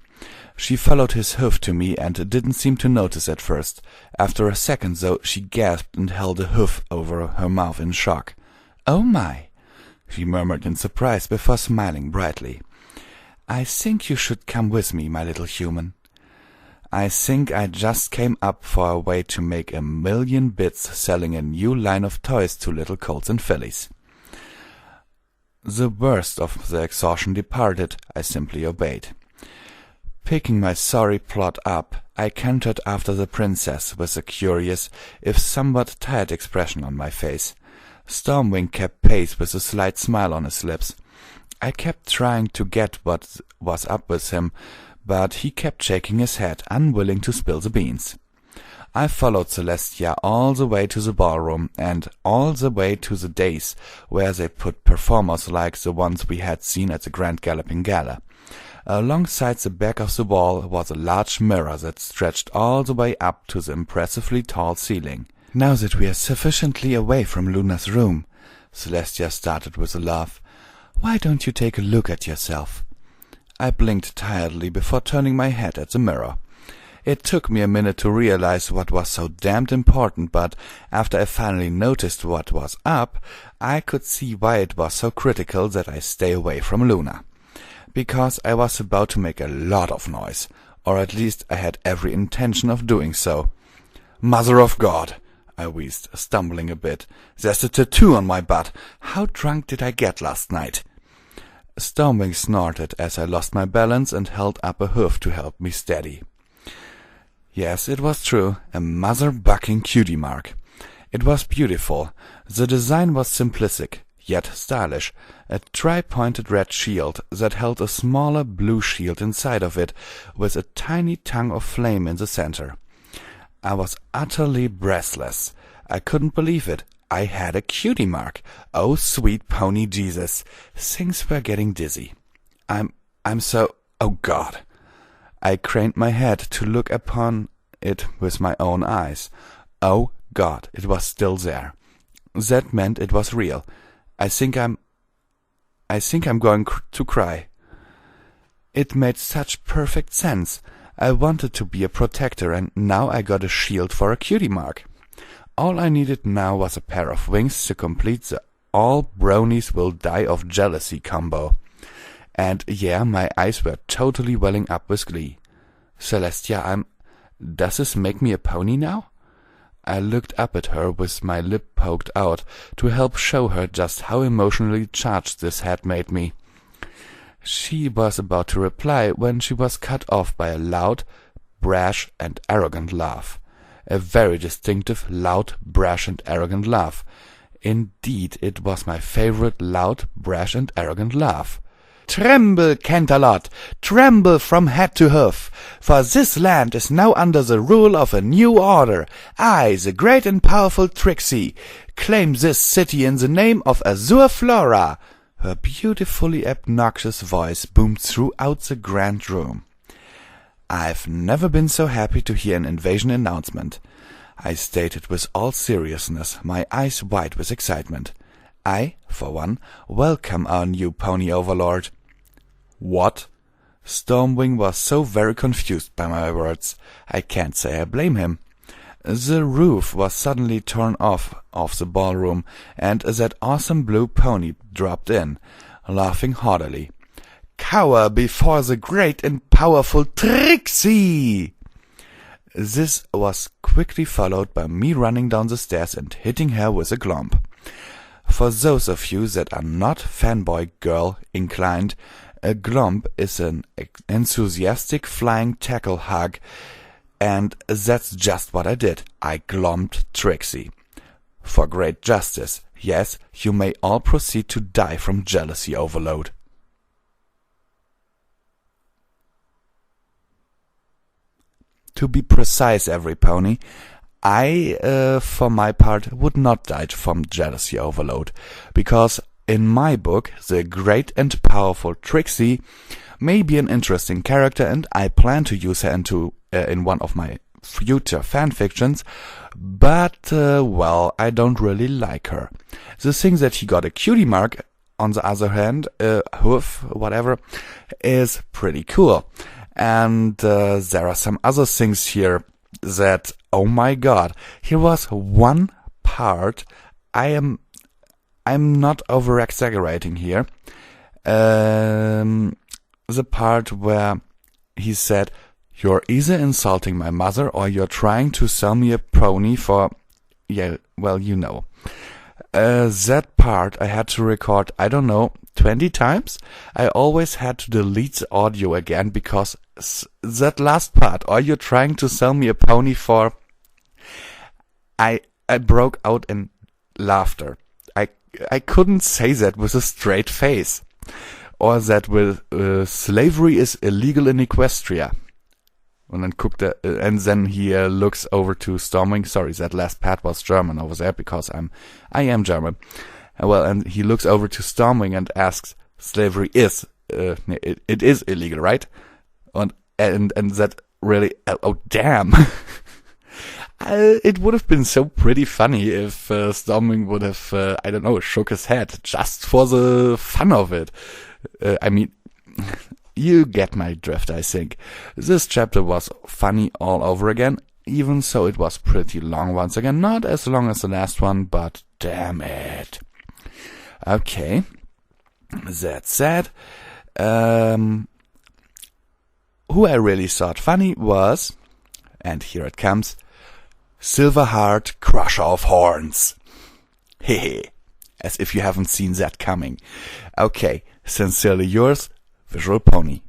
She followed his hoof to me and didn't seem to notice at first. After a second, though, she gasped and held a hoof over her mouth in shock. "Oh my," she murmured in surprise before smiling brightly. "I think you should come with me, my little human." I think I just came up for a way to make a million bits selling a new line of toys to little colts and fillies. The worst of the exhaustion departed. I simply obeyed. Picking my sorry plot up, I cantered after the princess with a curious, if somewhat tired expression on my face. Stormwing kept pace with a slight smile on his lips. I kept trying to get what was up with him, but he kept shaking his head, unwilling to spill the beans. I followed Celestia all the way to the ballroom, and all the way to the dais where they put performers like the ones we had seen at the Grand Galloping Gala. Alongside the back of the wall was a large mirror that stretched all the way up to the impressively tall ceiling. "Now that we are sufficiently away from Luna's room," Celestia started with a laugh, "why don't you take a look at yourself?" I blinked tiredly before turning my head at the mirror. It took me a minute to realize what was so damned important, but after I finally noticed what was up, I could see why it was so critical that I stay away from Luna. Because I was about to make a lot of noise, or at least I had every intention of doing so. "Mother of God!" I wheezed, stumbling a bit. "There's a tattoo on my butt. How drunk did I get last night?" Stormwing snorted as I lost my balance and held up a hoof to help me steady. Yes, it was true, a mother-bucking cutie mark. It was beautiful. The design was simplistic, yet stylish. A tri-pointed red shield that held a smaller blue shield inside of it, with a tiny tongue of flame in the center. I was utterly breathless. I couldn't believe it. I had a cutie mark. Oh, sweet pony Jesus. Things were getting dizzy. I'm so... Oh, God. I craned my head to look upon it with my own eyes. Oh, God, it was still there. That meant it was real. I think I'm going to cry. It made such perfect sense. I wanted to be a protector, and now I got a shield for a cutie mark. All I needed now was a pair of wings to complete the all bronies will die of jealousy combo. And yeah, my eyes were totally welling up with glee. Celestia, does this make me a pony now? I looked up at her with my lip poked out to help show her just how emotionally charged this had made me. She was about to reply when she was cut off by a loud, brash, and arrogant laugh. A very distinctive, loud, brash, and arrogant laugh. Indeed, it was my favorite loud, brash, and arrogant laugh. Tremble, Canterlot, tremble from head to hoof, for this land is now under the rule of a new order. I, the great and powerful Trixie, claim this city in the name of Azure Flora. Her beautifully obnoxious voice boomed throughout the grand room. I've never been so happy to hear an invasion announcement, I stated with all seriousness, my eyes wide with excitement. I, for one, welcome our new pony overlord. What? Stormwing was so very confused by my words. I can't say I blame him. The roof was suddenly torn off the ballroom, and that awesome blue pony dropped in, laughing haughtily. Cower before the great and powerful Trixie! This was quickly followed by me running down the stairs and hitting her with a glomp. For those of you that are not fanboy girl inclined, a glomp is an enthusiastic flying tackle hug, and that's just what I did. I glomped Trixie. For great justice, yes, you may all proceed to die from jealousy overload. To be precise, every pony, I, for my part, would not die from jealousy overload, because in my book, the great and powerful Trixie may be an interesting character, and I plan to use her in one of my future fanfictions, but, well, I don't really like her. The thing that he got a cutie mark, on the other hand, hoof, whatever, is pretty cool. And there are some other things here that, oh my god, here was one part, I'm not over-exaggerating here, the part where he said, you're either insulting my mother or you're trying to sell me a pony for, yeah, well, you know. That part I had to record, I don't know, 20 times. I always had to delete the audio again because that last part, are you trying to sell me a pony for... I broke out in laughter. I couldn't say that with a straight face. Or that with slavery is illegal in Equestria. And then he looks over to Stormwing. Sorry, that last part was German over there because I am German. Well, and he looks over to Stormwing and asks, slavery is, it is illegal, right? And that really, oh damn. It would have been so pretty funny if Stormwing would have, I don't know, shook his head just for the fun of it. I mean, you get my drift, I think. This chapter was funny all over again, even so it was pretty long once again. Not as long as the last one, but damn it. Okay, that said, who I really thought funny was, and here it comes, Silverheart Crusher of Horns. Hehe, as if you haven't seen that coming. Okay, sincerely yours, Visual Pony.